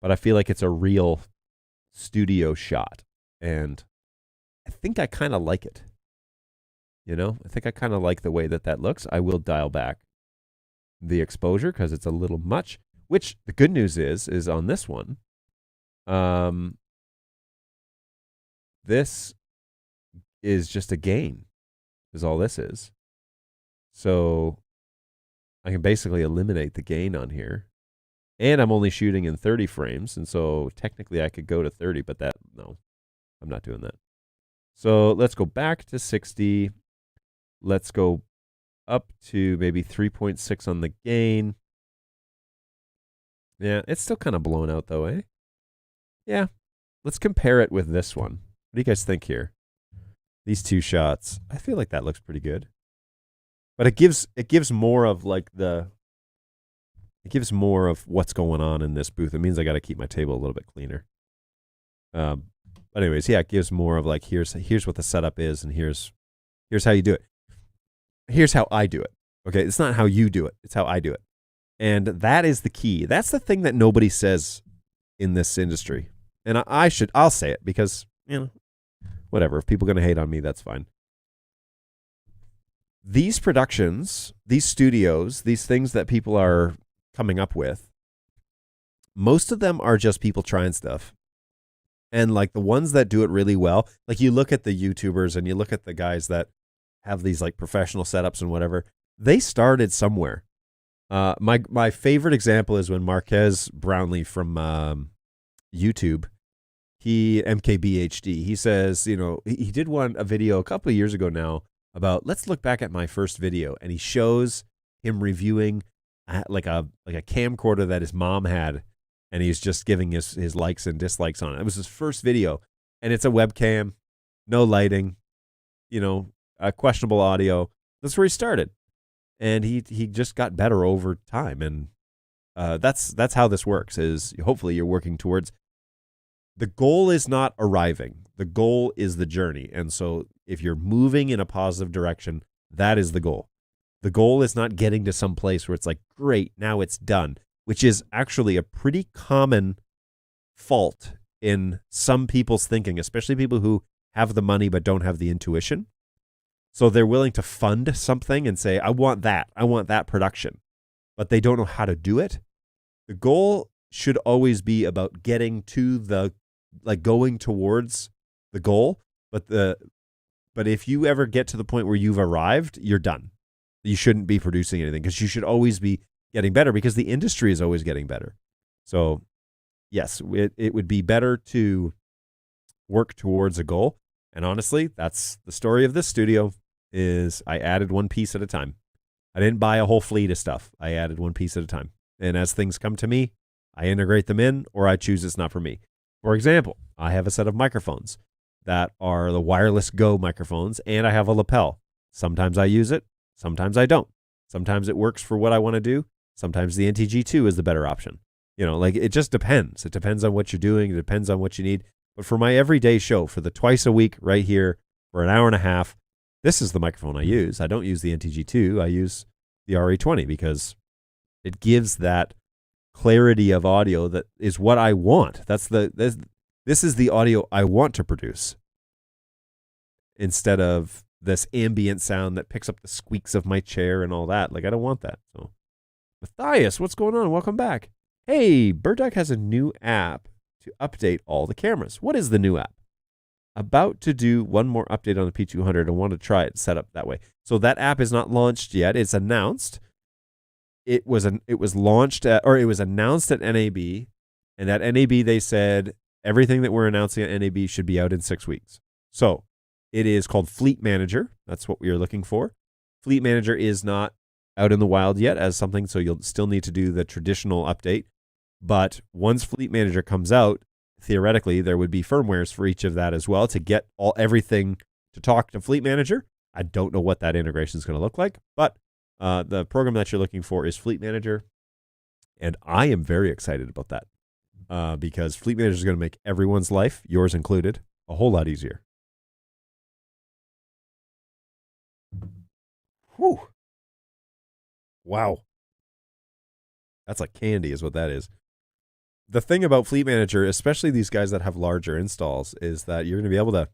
[SPEAKER 1] but I feel like it's a real studio shot. And I think I kind of like it. I think I kind of like the way that looks. I will dial back the exposure because it's a little much, which the good news is on this one, this is just a gain is all this is. So I can basically eliminate the gain on here. And I'm only shooting in 30 frames. And so technically I could go to 30, but no, I'm not doing that. So let's go back to 60. Let's go up to maybe 3.6 on the gain. Yeah, it's still kind of blown out though, eh? Yeah. Let's compare it with this one. What do you guys think here? These two shots. I feel like that looks pretty good. But it gives more of like it gives more of what's going on in this booth. It means I got to keep my table a little bit cleaner. But anyways, yeah, it gives more of like here's what the setup is, and here's how you do it. Here's how I do it. Okay, it's not how you do it. It's how I do it. And that is the key. That's the thing that nobody says in this industry. And I'll say it because, whatever. If people are going to hate on me, that's fine. These productions, these studios, these things that people are coming up with, most of them are just people trying stuff. And like the ones that do it really well, like you look at the YouTubers and you look at the guys that have these like professional setups and whatever, they started somewhere. My favorite example is when Marquez Brownlee from YouTube, MKBHD, he says, he did a video a couple of years ago now about let's look back at my first video, and he shows him reviewing like a camcorder that his mom had, and he's just giving his likes and dislikes on it. It was his first video, and it's a webcam, no lighting, questionable audio. That's where he started, and he just got better over time, and that's how this works. Is hopefully you're working towards. The goal is not arriving. The goal is the journey. And so if you're moving in a positive direction, that is the goal. The goal is not getting to some place where it's like, great, now it's done, which is actually a pretty common fault in some people's thinking, especially people who have the money but don't have the intuition. So they're willing to fund something and say, I want that production, but they don't know how to do it. The goal should always be about getting to going towards the goal, but if you ever get to the point where you've arrived, you're done. You shouldn't be producing anything because you should always be getting better because the industry is always getting better. So yes, it would be better to work towards a goal. And honestly, that's the story of this studio is I added one piece at a time. I didn't buy a whole fleet of stuff. I added one piece at a time. And as things come to me, I integrate them in or I choose it's not for me. For example, I have a set of microphones that are the wireless Go microphones, and I have a lapel. Sometimes I use it, sometimes I don't. Sometimes it works for what I want to do. Sometimes the NTG2 is the better option. It just depends. It depends on what you're doing. It depends on what you need. But for my everyday show, for the twice a week right here for an hour and a half, this is the microphone I use. I don't use the NTG2. I use the RE20 because it gives that clarity of audio that is what I want. This is the audio I want to produce instead of this ambient sound that picks up the squeaks of my chair and all that. Like, I don't want that. So, Matthias, what's going on? Welcome back. Hey, BirdDog has a new app to update all the cameras. What is the new app? About to do one more update on the P200. I want to try it set up that way. So that app is not launched yet. It's announced. It was announced at NAB, and at NAB they said everything that we're announcing at NAB should be out in 6 weeks. So it is called Fleet Manager. That's what we are looking for. Fleet Manager is not out in the wild yet as something, so you'll still need to do the traditional update. But once Fleet Manager comes out, theoretically there would be firmwares for each of that as well to get everything to talk to Fleet Manager. I don't know what that integration is going to look like, but the program that you're looking for is Fleet Manager, and I am very excited about that because Fleet Manager is going to make everyone's life, yours included, a whole lot easier. Whew. Wow. That's like candy is what that is. The thing about Fleet Manager, especially these guys that have larger installs, is that you're going to be able to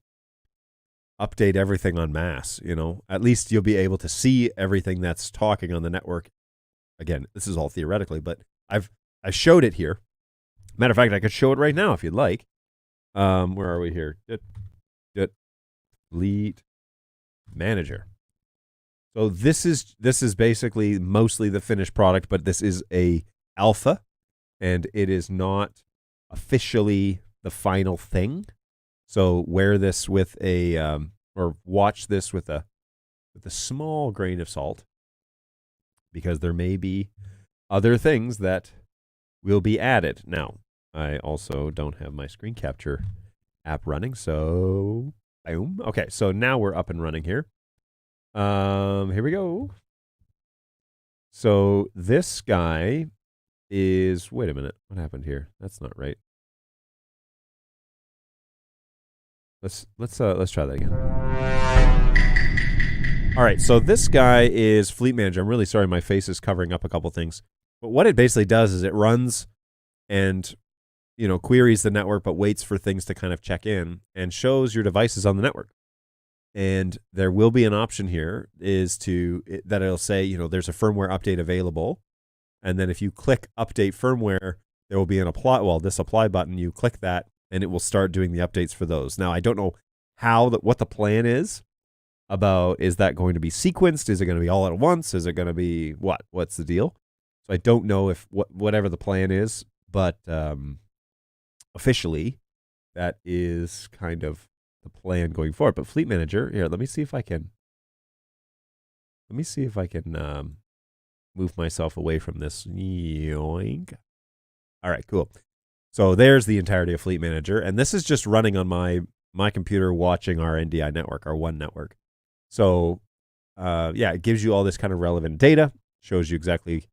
[SPEAKER 1] update everything en masse. At least you'll be able to see everything that's talking on the network. Again, this is all theoretically, but I showed it here. Matter of fact, I could show it right now if you'd like. Where are we here? Fleet Manager. So this is basically mostly the finished product, but this is a alpha, and it is not officially the final thing. So wear this with or watch this with a small grain of salt, because there may be other things that will be added. Now, I also don't have my screen capture app running, so boom. Okay, so now we're up and running here. Here we go. So this guy is, wait a minute, what happened here? That's not right. Let's try that again. All right, so this guy is Fleet Manager. I'm really sorry, my face is covering up a couple things. But what it basically does is it runs and queries the network, but waits for things to kind of check in and shows your devices on the network. And there will be an option here that it'll say, there's a firmware update available. And then if you click update firmware, there will be this apply button. You click that and it will start doing the updates for those. Now, I don't know what the plan is about. Is that going to be sequenced? Is it going to be all at once? Is it going to be what? What's the deal? So I don't know if whatever the plan is, but officially that is kind of the plan going forward. But Fleet Manager, here, let me see if I can move myself away from this. Yoink. All right, cool. So there's the entirety of Fleet Manager, and this is just running on my computer watching our NDI network, our one network. So it gives you all this kind of relevant data, shows you exactly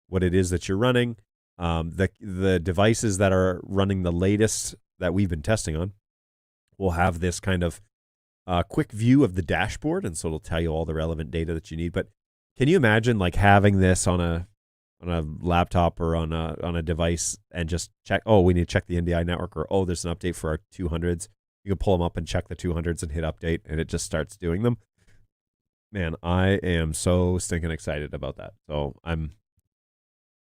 [SPEAKER 1] what it is that you're running. The devices that are running the latest that we've been testing on will have this kind of quick view of the dashboard, and so it'll tell you all the relevant data that you need. But can you imagine like having this on a laptop or on a device and just check, oh, we need to check the NDI network, or oh, there's an update for our 200s. You can pull them up and check the 200s and hit update, and it just starts doing them. Man, I am so stinking excited about that. So I'm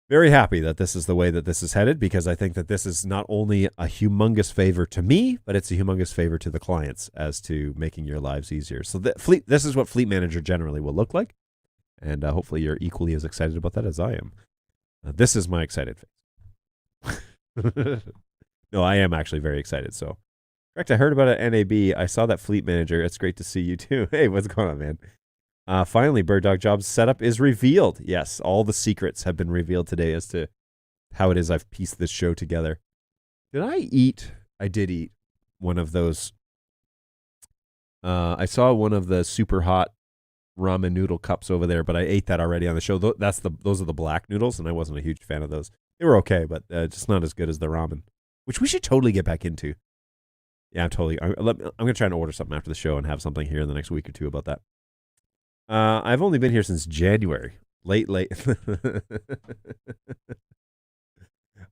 [SPEAKER 1] very happy that this is the way that this is headed, because I think that this is not only a humongous favor to me, but it's a humongous favor to the clients as to making your lives easier. So this is what Fleet Manager generally will look like, and hopefully you're equally as excited about that as I am. This is my excited face. No, I am actually very excited. So, correct, I heard about it at NAB. I saw that Fleet Manager. It's great to see you too. Hey, what's going on, man? Finally, BirdDogJon's setup is revealed. Yes, all the secrets have been revealed today as to how it is I've pieced this show together. Did I eat? I did eat one of those. I saw one of the super hot ramen noodle cups over there, but I ate that already on the show. Those are the black noodles, and I wasn't a huge fan of those. They were okay, but just not as good as the ramen, which we should totally get back into. Yeah, I'm going to try and order something after the show and have something here in the next week or two about that. I've only been here since January. Late.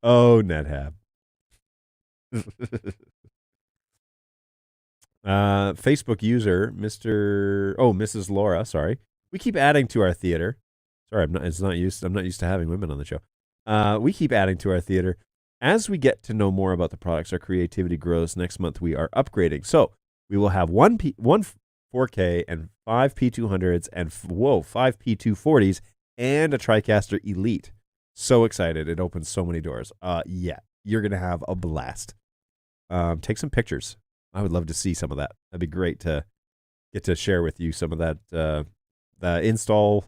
[SPEAKER 1] Oh, NetHab. Facebook user, Mrs. Laura, sorry. We keep adding to our theater. Sorry, I'm not used to having women on the show. We keep adding to our theater. As we get to know more about the products, our creativity grows. Next month we are upgrading. So we will have one 4K and 5 P200s and 5 P240s and a TriCaster Elite. So excited. It opens so many doors. Yeah, you're going to have a blast. Take some pictures. I would love to see some of that. That'd be great to get to share with you some of that, the install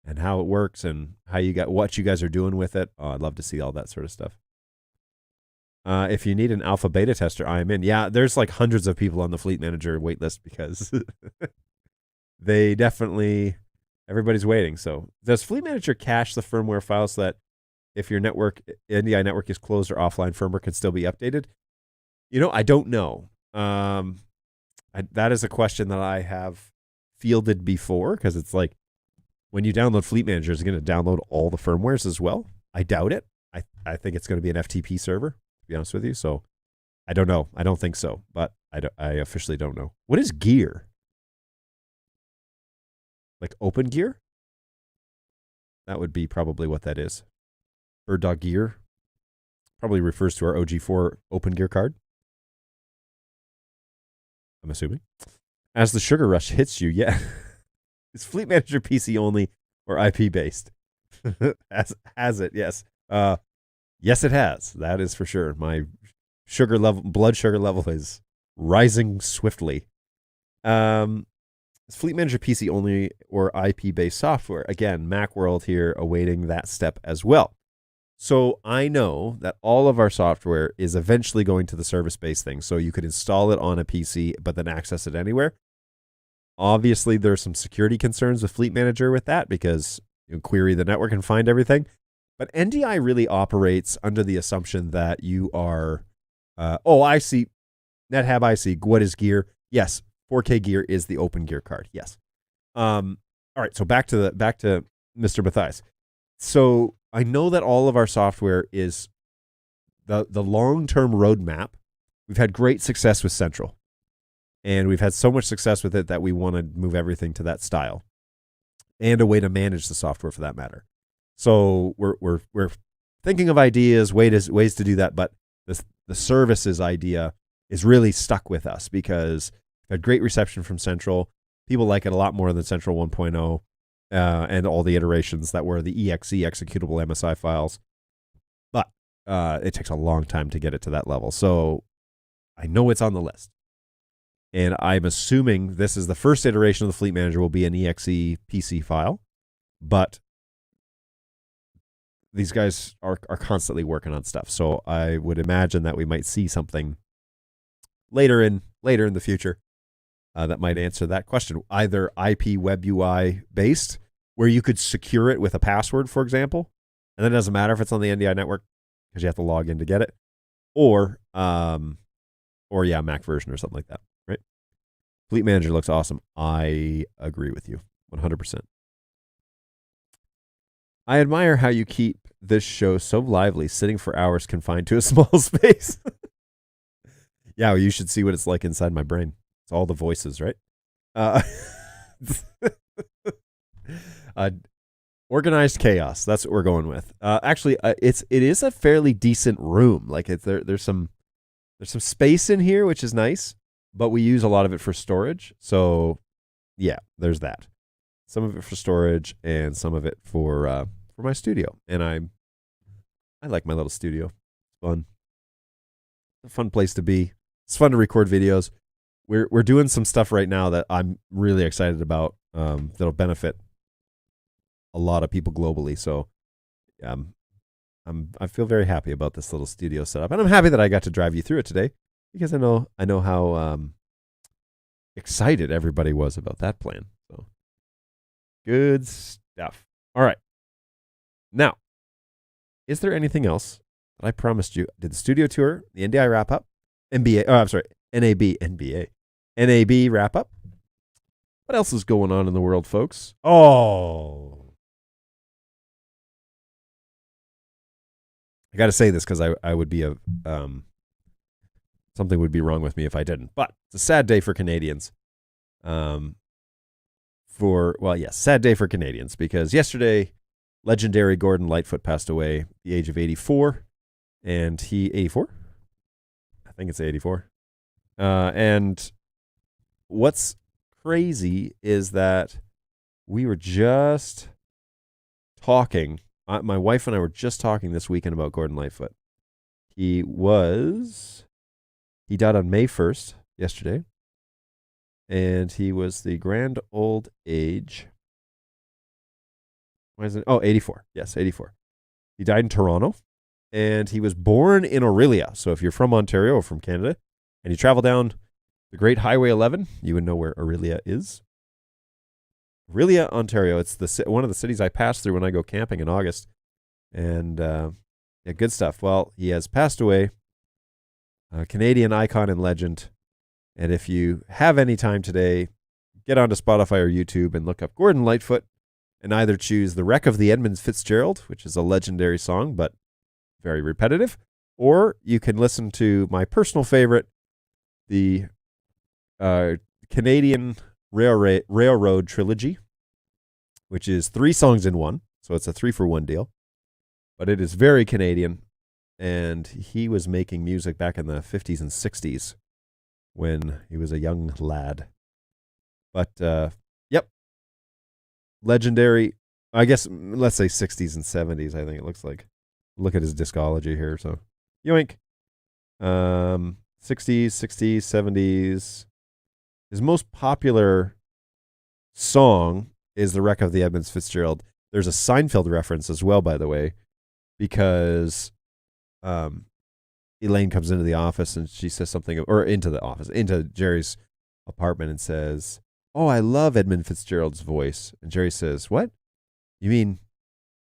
[SPEAKER 1] and how it works and what you guys are doing with it. Oh, I'd love to see all that sort of stuff. If you need an alpha beta tester, I am in. Yeah, there's like hundreds of people on the Fleet Manager waitlist because everybody's waiting. So does Fleet Manager cache the firmware files so that if your NDI network is closed or offline, firmware can still be updated? I don't know. That is a question that I have fielded before, because it's like when you download Fleet Manager, is it going to download all the firmwares as well? I doubt it. I think it's going to be an FTP server, to be honest with you. So I don't know. I don't think so, but I officially don't know. What is gear? Like open gear? That would be probably what that is. BirdDog gear probably refers to our OG4 open gear card. I'm assuming. As the sugar rush hits you, yeah. Is Fleet Manager PC only or IP based? Has it? Yes. Yes, it has. That is for sure. My blood sugar level is rising swiftly. Is Fleet Manager PC only or IP based software? Again, Macworld here awaiting that step as well. So I know that all of our software is eventually going to the service-based thing. So you could install it on a PC, but then access it anywhere. Obviously, there's some security concerns with Fleet Manager with that because you query the network and find everything. But NDI really operates under the assumption that you are, I see, NetHab, I see. What is gear? Yes, 4K gear is the open gear card. Yes. All right. So back to Mr. Mathias. So I know that all of our software is the long-term roadmap. We've had great success with Central, and we've had so much success with it that we want to move everything to that style and a way to manage the software for that matter. So we're thinking of ideas, ways to do that, but the services idea is really stuck with us because we've had great reception from Central. People like it a lot more than Central 1.0 and all the iterations that were the EXE executable MSI files. But it takes a long time to get it to that level. So I know it's on the list. And I'm assuming this is the first iteration of the Fleet Manager will be an EXE PC file. But these guys are constantly working on stuff. So I would imagine that we might see something later in the future that might answer that question. Either IP web UI based, where you could secure it with a password, for example, and then it doesn't matter if it's on the NDI network because you have to log in to get it, or Mac version or something like that, right? Fleet Manager looks awesome. I agree with you 100%. I admire how you keep this show so lively, sitting for hours confined to a small space. Yeah, well, you should see what it's like inside my brain. It's all the voices, right? Organized chaos. That's what we're going with. Actually, it is a fairly decent room. Like there's some space in here, which is nice, but we use a lot of it for storage. So yeah, there's that. Some of it for storage and some of it for my studio. And I like my little studio. It's fun. It's a fun place to be. It's fun to record videos. We're doing some stuff right now that I'm really excited about. That'll benefit a lot of people globally. So, I feel very happy about this little studio setup, and I'm happy that I got to drive you through it today because I know how excited everybody was about that plan. So, good stuff. All right. Now, is there anything else that I promised you? Did the studio tour, the NDI wrap up, NAB, NAB wrap up. What else is going on in the world, folks? Oh, I got to say this because I would be something would be wrong with me if I didn't. But it's a sad day for Canadians. Sad day for Canadians because yesterday, legendary Gordon Lightfoot passed away at the age of 84, and 84. I think it's 84. And what's crazy is that we were just talking. My wife and I were just talking this weekend about Gordon Lightfoot. He died on May 1st, yesterday. And he was the grand old age. Why is it? Oh, 84. Yes, 84. He died in Toronto. And he was born in Orillia. So if you're from Ontario or from Canada, and you travel down the Great Highway 11, you would know where Orillia is. Orillia, Ontario. It's one of the cities I pass through when I go camping in August. And good stuff. Well, he has passed away. A Canadian icon and legend. And if you have any time today, get onto Spotify or YouTube and look up Gordon Lightfoot. and either choose The Wreck of the Edmund Fitzgerald, which is a legendary song, but very repetitive, or you can listen to my personal favorite, the Canadian Railroad Trilogy, which is 3 songs in one. So it's a 3-for-1 deal. But it is very Canadian, and he was making music back in the 50s and 60s when he was a young lad. But, yep. Legendary, I guess, let's say 60s and 70s, I think it looks like. Look at his discography here, so yoink. 60s, 70s. His most popular song is The Wreck of the Edmund Fitzgerald. There's a Seinfeld reference as well, by the way, because Elaine comes into the office and she says something, or into Jerry's apartment and says, "Oh, I love Edmund Fitzgerald's voice." And Jerry says, "What? You mean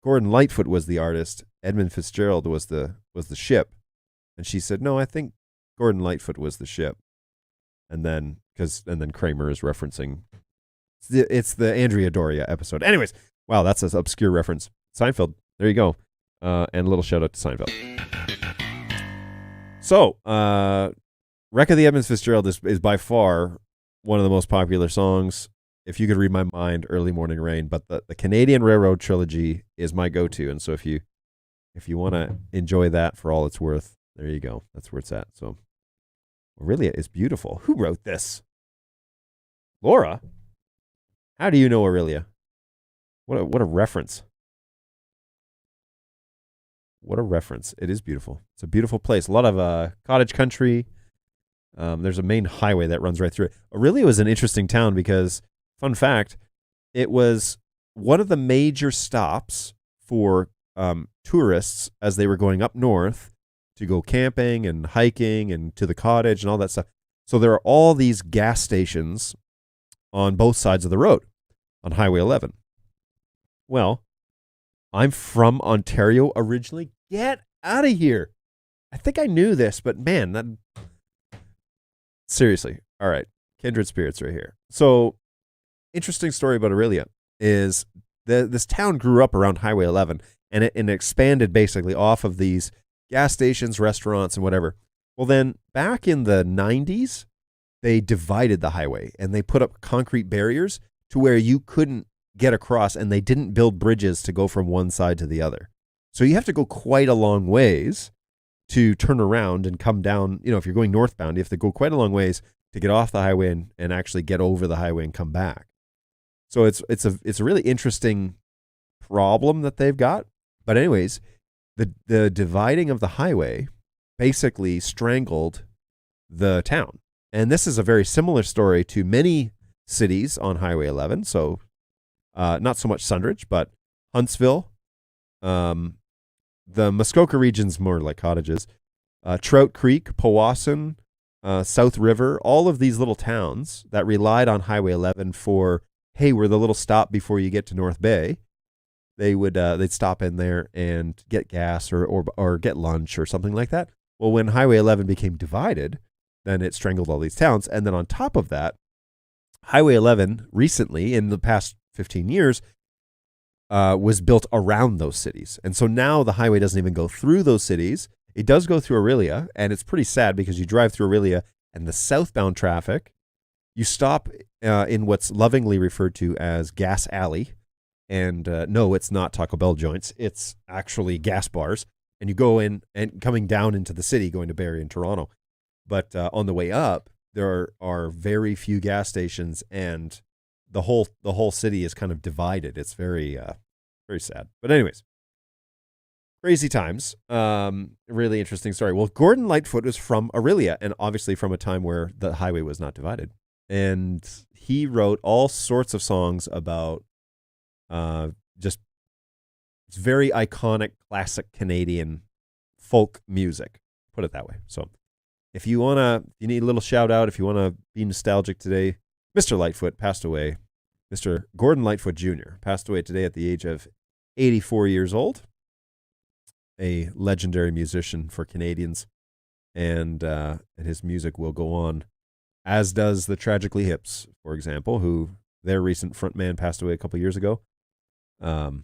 [SPEAKER 1] Gordon Lightfoot was the artist, Edmund Fitzgerald was the ship?" And she said, "No, I think Gordon Lightfoot was the ship." And then Kramer is referencing it's the Andrea Doria episode. Anyways, wow, that's an obscure reference. Seinfeld, there you go. And a little shout out to Seinfeld. So, Wreck of the Edmund Fitzgerald is by far one of the most popular songs. If you could read my mind, Early Morning Rain. But the Canadian Railroad Trilogy is my go-to. And so if you want to enjoy that for all it's worth, there you go. That's where it's at. So Aurelia is beautiful. Who wrote this? Laura? How do you know Aurelia? What a reference. What a reference. It is beautiful. It's a beautiful place. A lot of cottage country. There's a main highway that runs right through it. Aurelia was an interesting town because, fun fact, it was one of the major stops for tourists as they were going up north to go camping and hiking and to the cottage and all that stuff. So there are all these gas stations on both sides of the road on Highway 11. Well, I'm from Ontario originally. Get out of here. I think I knew this, but man, seriously. All right. Kindred spirits right here. So, interesting story about Aurelia is this town grew up around Highway 11 and it expanded basically off of these gas stations, restaurants, and whatever. Well, then back in the 90s, they divided the highway and they put up concrete barriers to where you couldn't get across, and they didn't build bridges to go from one side to the other. So you have to go quite a long ways to turn around and come down. You know, if you're going northbound, you have to go quite a long ways to get off the highway and actually get over the highway and come back. So it's a really interesting problem that they've got. But anyways, the dividing of the highway basically strangled the town. And this is a very similar story to many cities on Highway 11. So not so much Sundridge, but Huntsville. The Muskoka region's more like cottages. Trout Creek, Powassan, South River, all of these little towns that relied on Highway 11 for, hey, we're the little stop before you get to North Bay. They'd stop in there and get gas or get lunch or something like that. Well, when Highway 11 became divided, then it strangled all these towns. And then on top of that, Highway 11 recently, in the past 15 years, was built around those cities. And so now the highway doesn't even go through those cities. It does go through Aurelia, and it's pretty sad because you drive through Aurelia and the southbound traffic, you stop in what's lovingly referred to as Gas Alley. And no, it's not Taco Bell joints. It's actually gas bars. And you go in and coming down into the city, going to Barrie and Toronto. But on the way up, there are very few gas stations, and the whole city is kind of divided. It's very very sad. But anyways, crazy times. Really interesting story. Well, Gordon Lightfoot was from Aurelia, and obviously from a time where the highway was not divided. And he wrote all sorts of songs about just very iconic, classic Canadian folk music. Put it that way. So if you need a little shout out, if you want to be nostalgic today, Mr. Lightfoot passed away. Mr. Gordon Lightfoot Jr. passed away today at the age of 84 years old. A legendary musician for Canadians, and his music will go on, as does the Tragically Hips, for example, who their recent frontman passed away a couple years ago. So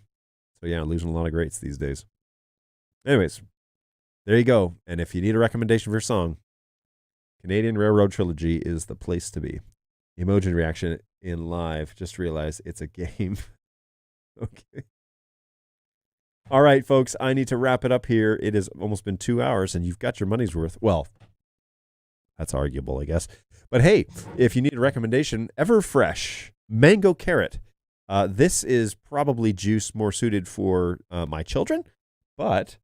[SPEAKER 1] yeah, losing a lot of greats these days. Anyways, there you go. And if you need a recommendation for a song, Canadian Railroad Trilogy is the place to be. Emoji reaction in live. Just realized it's a game. Okay. All right, folks, I need to wrap it up here. It has almost been 2 hours, and you've got your money's worth. Well, that's arguable, I guess. But hey, if you need a recommendation, Everfresh Mango Carrot. This is probably juice more suited for my children, but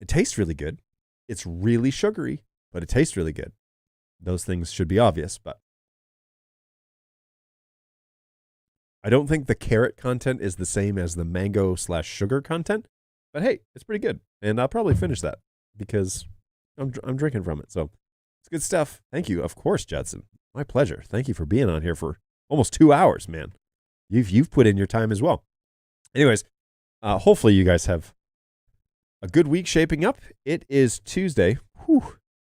[SPEAKER 1] it tastes really good. It's really sugary, but it tastes really good. Those things should be obvious, but I don't think the carrot content is the same as the mango/sugar content, but hey, it's pretty good. And I'll probably finish that because I'm drinking from it. So it's good stuff. Thank you. Of course, Judson. My pleasure. Thank you for being on here for almost 2 hours, man. You've put in your time as well. Anyways, hopefully you guys have a good week shaping up. It is Tuesday. Whew.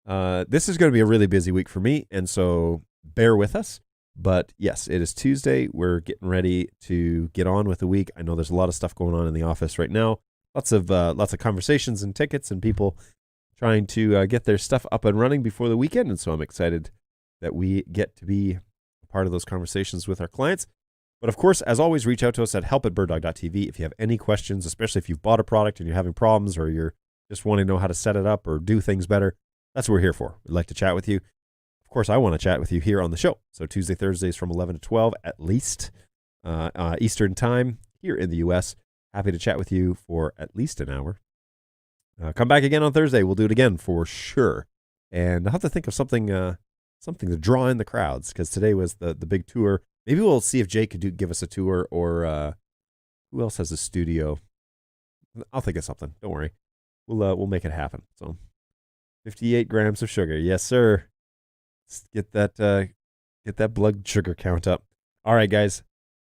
[SPEAKER 1] This is going to be a really busy week for me, and so bear with us. But yes, it is Tuesday. We're getting ready to get on with the week. I know there's a lot of stuff going on in the office right now. Lots of conversations and tickets and people trying to get their stuff up and running before the weekend. And so I'm excited that we get to be a part of those conversations with our clients. But of course, as always, reach out to us at help@birddog.tv if you have any questions, especially if you've bought a product and you're having problems or you're just wanting to know how to set it up or do things better. That's what we're here for. We'd like to chat with you. Of course, I want to chat with you here on the show. So Tuesday, Thursdays from 11 to 12 at least Eastern time here in the U.S. Happy to chat with you for at least an hour. Come back again on Thursday. We'll do it again for sure. And I'll have to think of something to draw in the crowds because today was the big tour. Maybe we'll see if Jay could give us a tour or who else has a studio. I'll think of something. Don't worry. We'll make it happen. So 58 grams of sugar. Yes, sir. Let's get that blood sugar count up. All right, guys.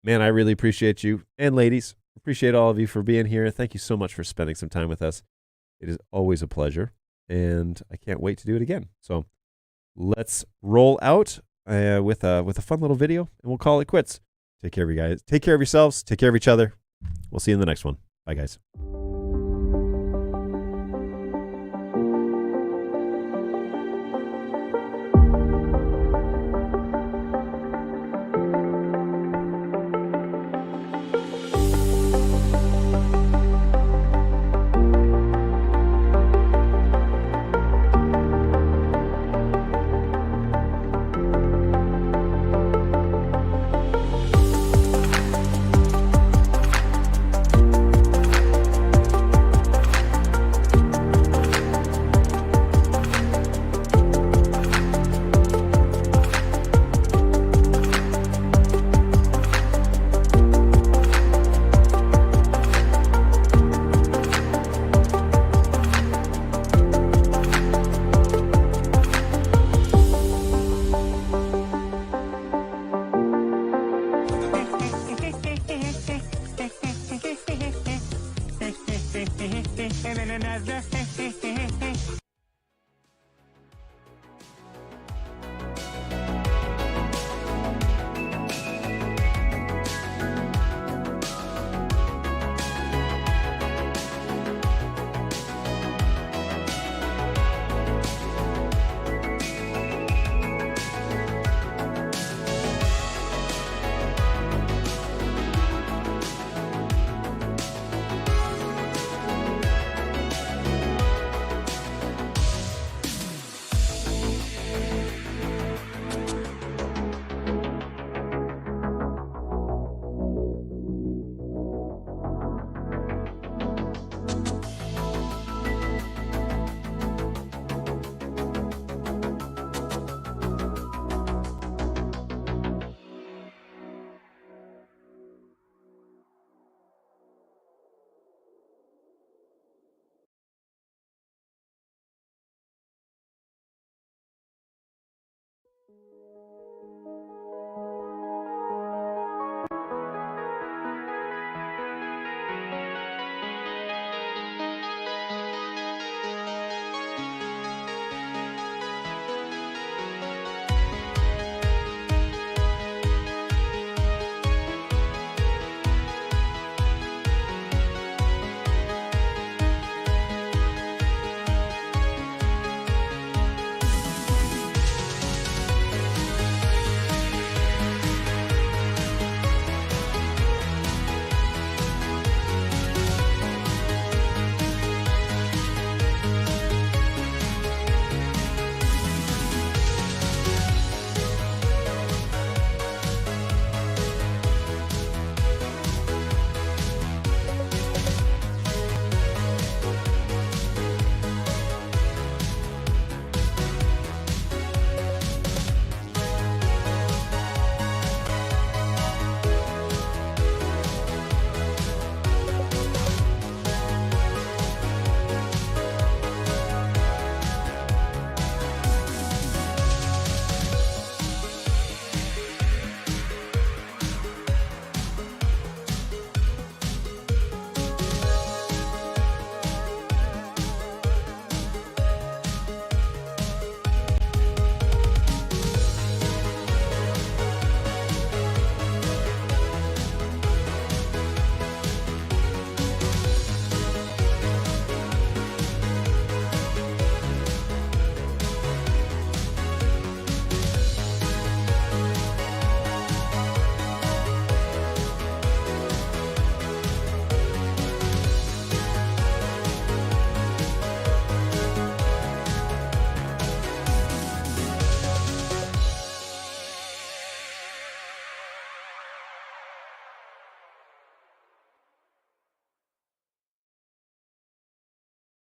[SPEAKER 1] Man, I really appreciate you. And ladies, appreciate all of you for being here. Thank you so much for spending some time with us. It is always a pleasure. And I can't wait to do it again. So let's roll out with a fun little video, and we'll call it quits. Take care of you guys. Take care of yourselves. Take care of each other. We'll see you in the next one. Bye, guys.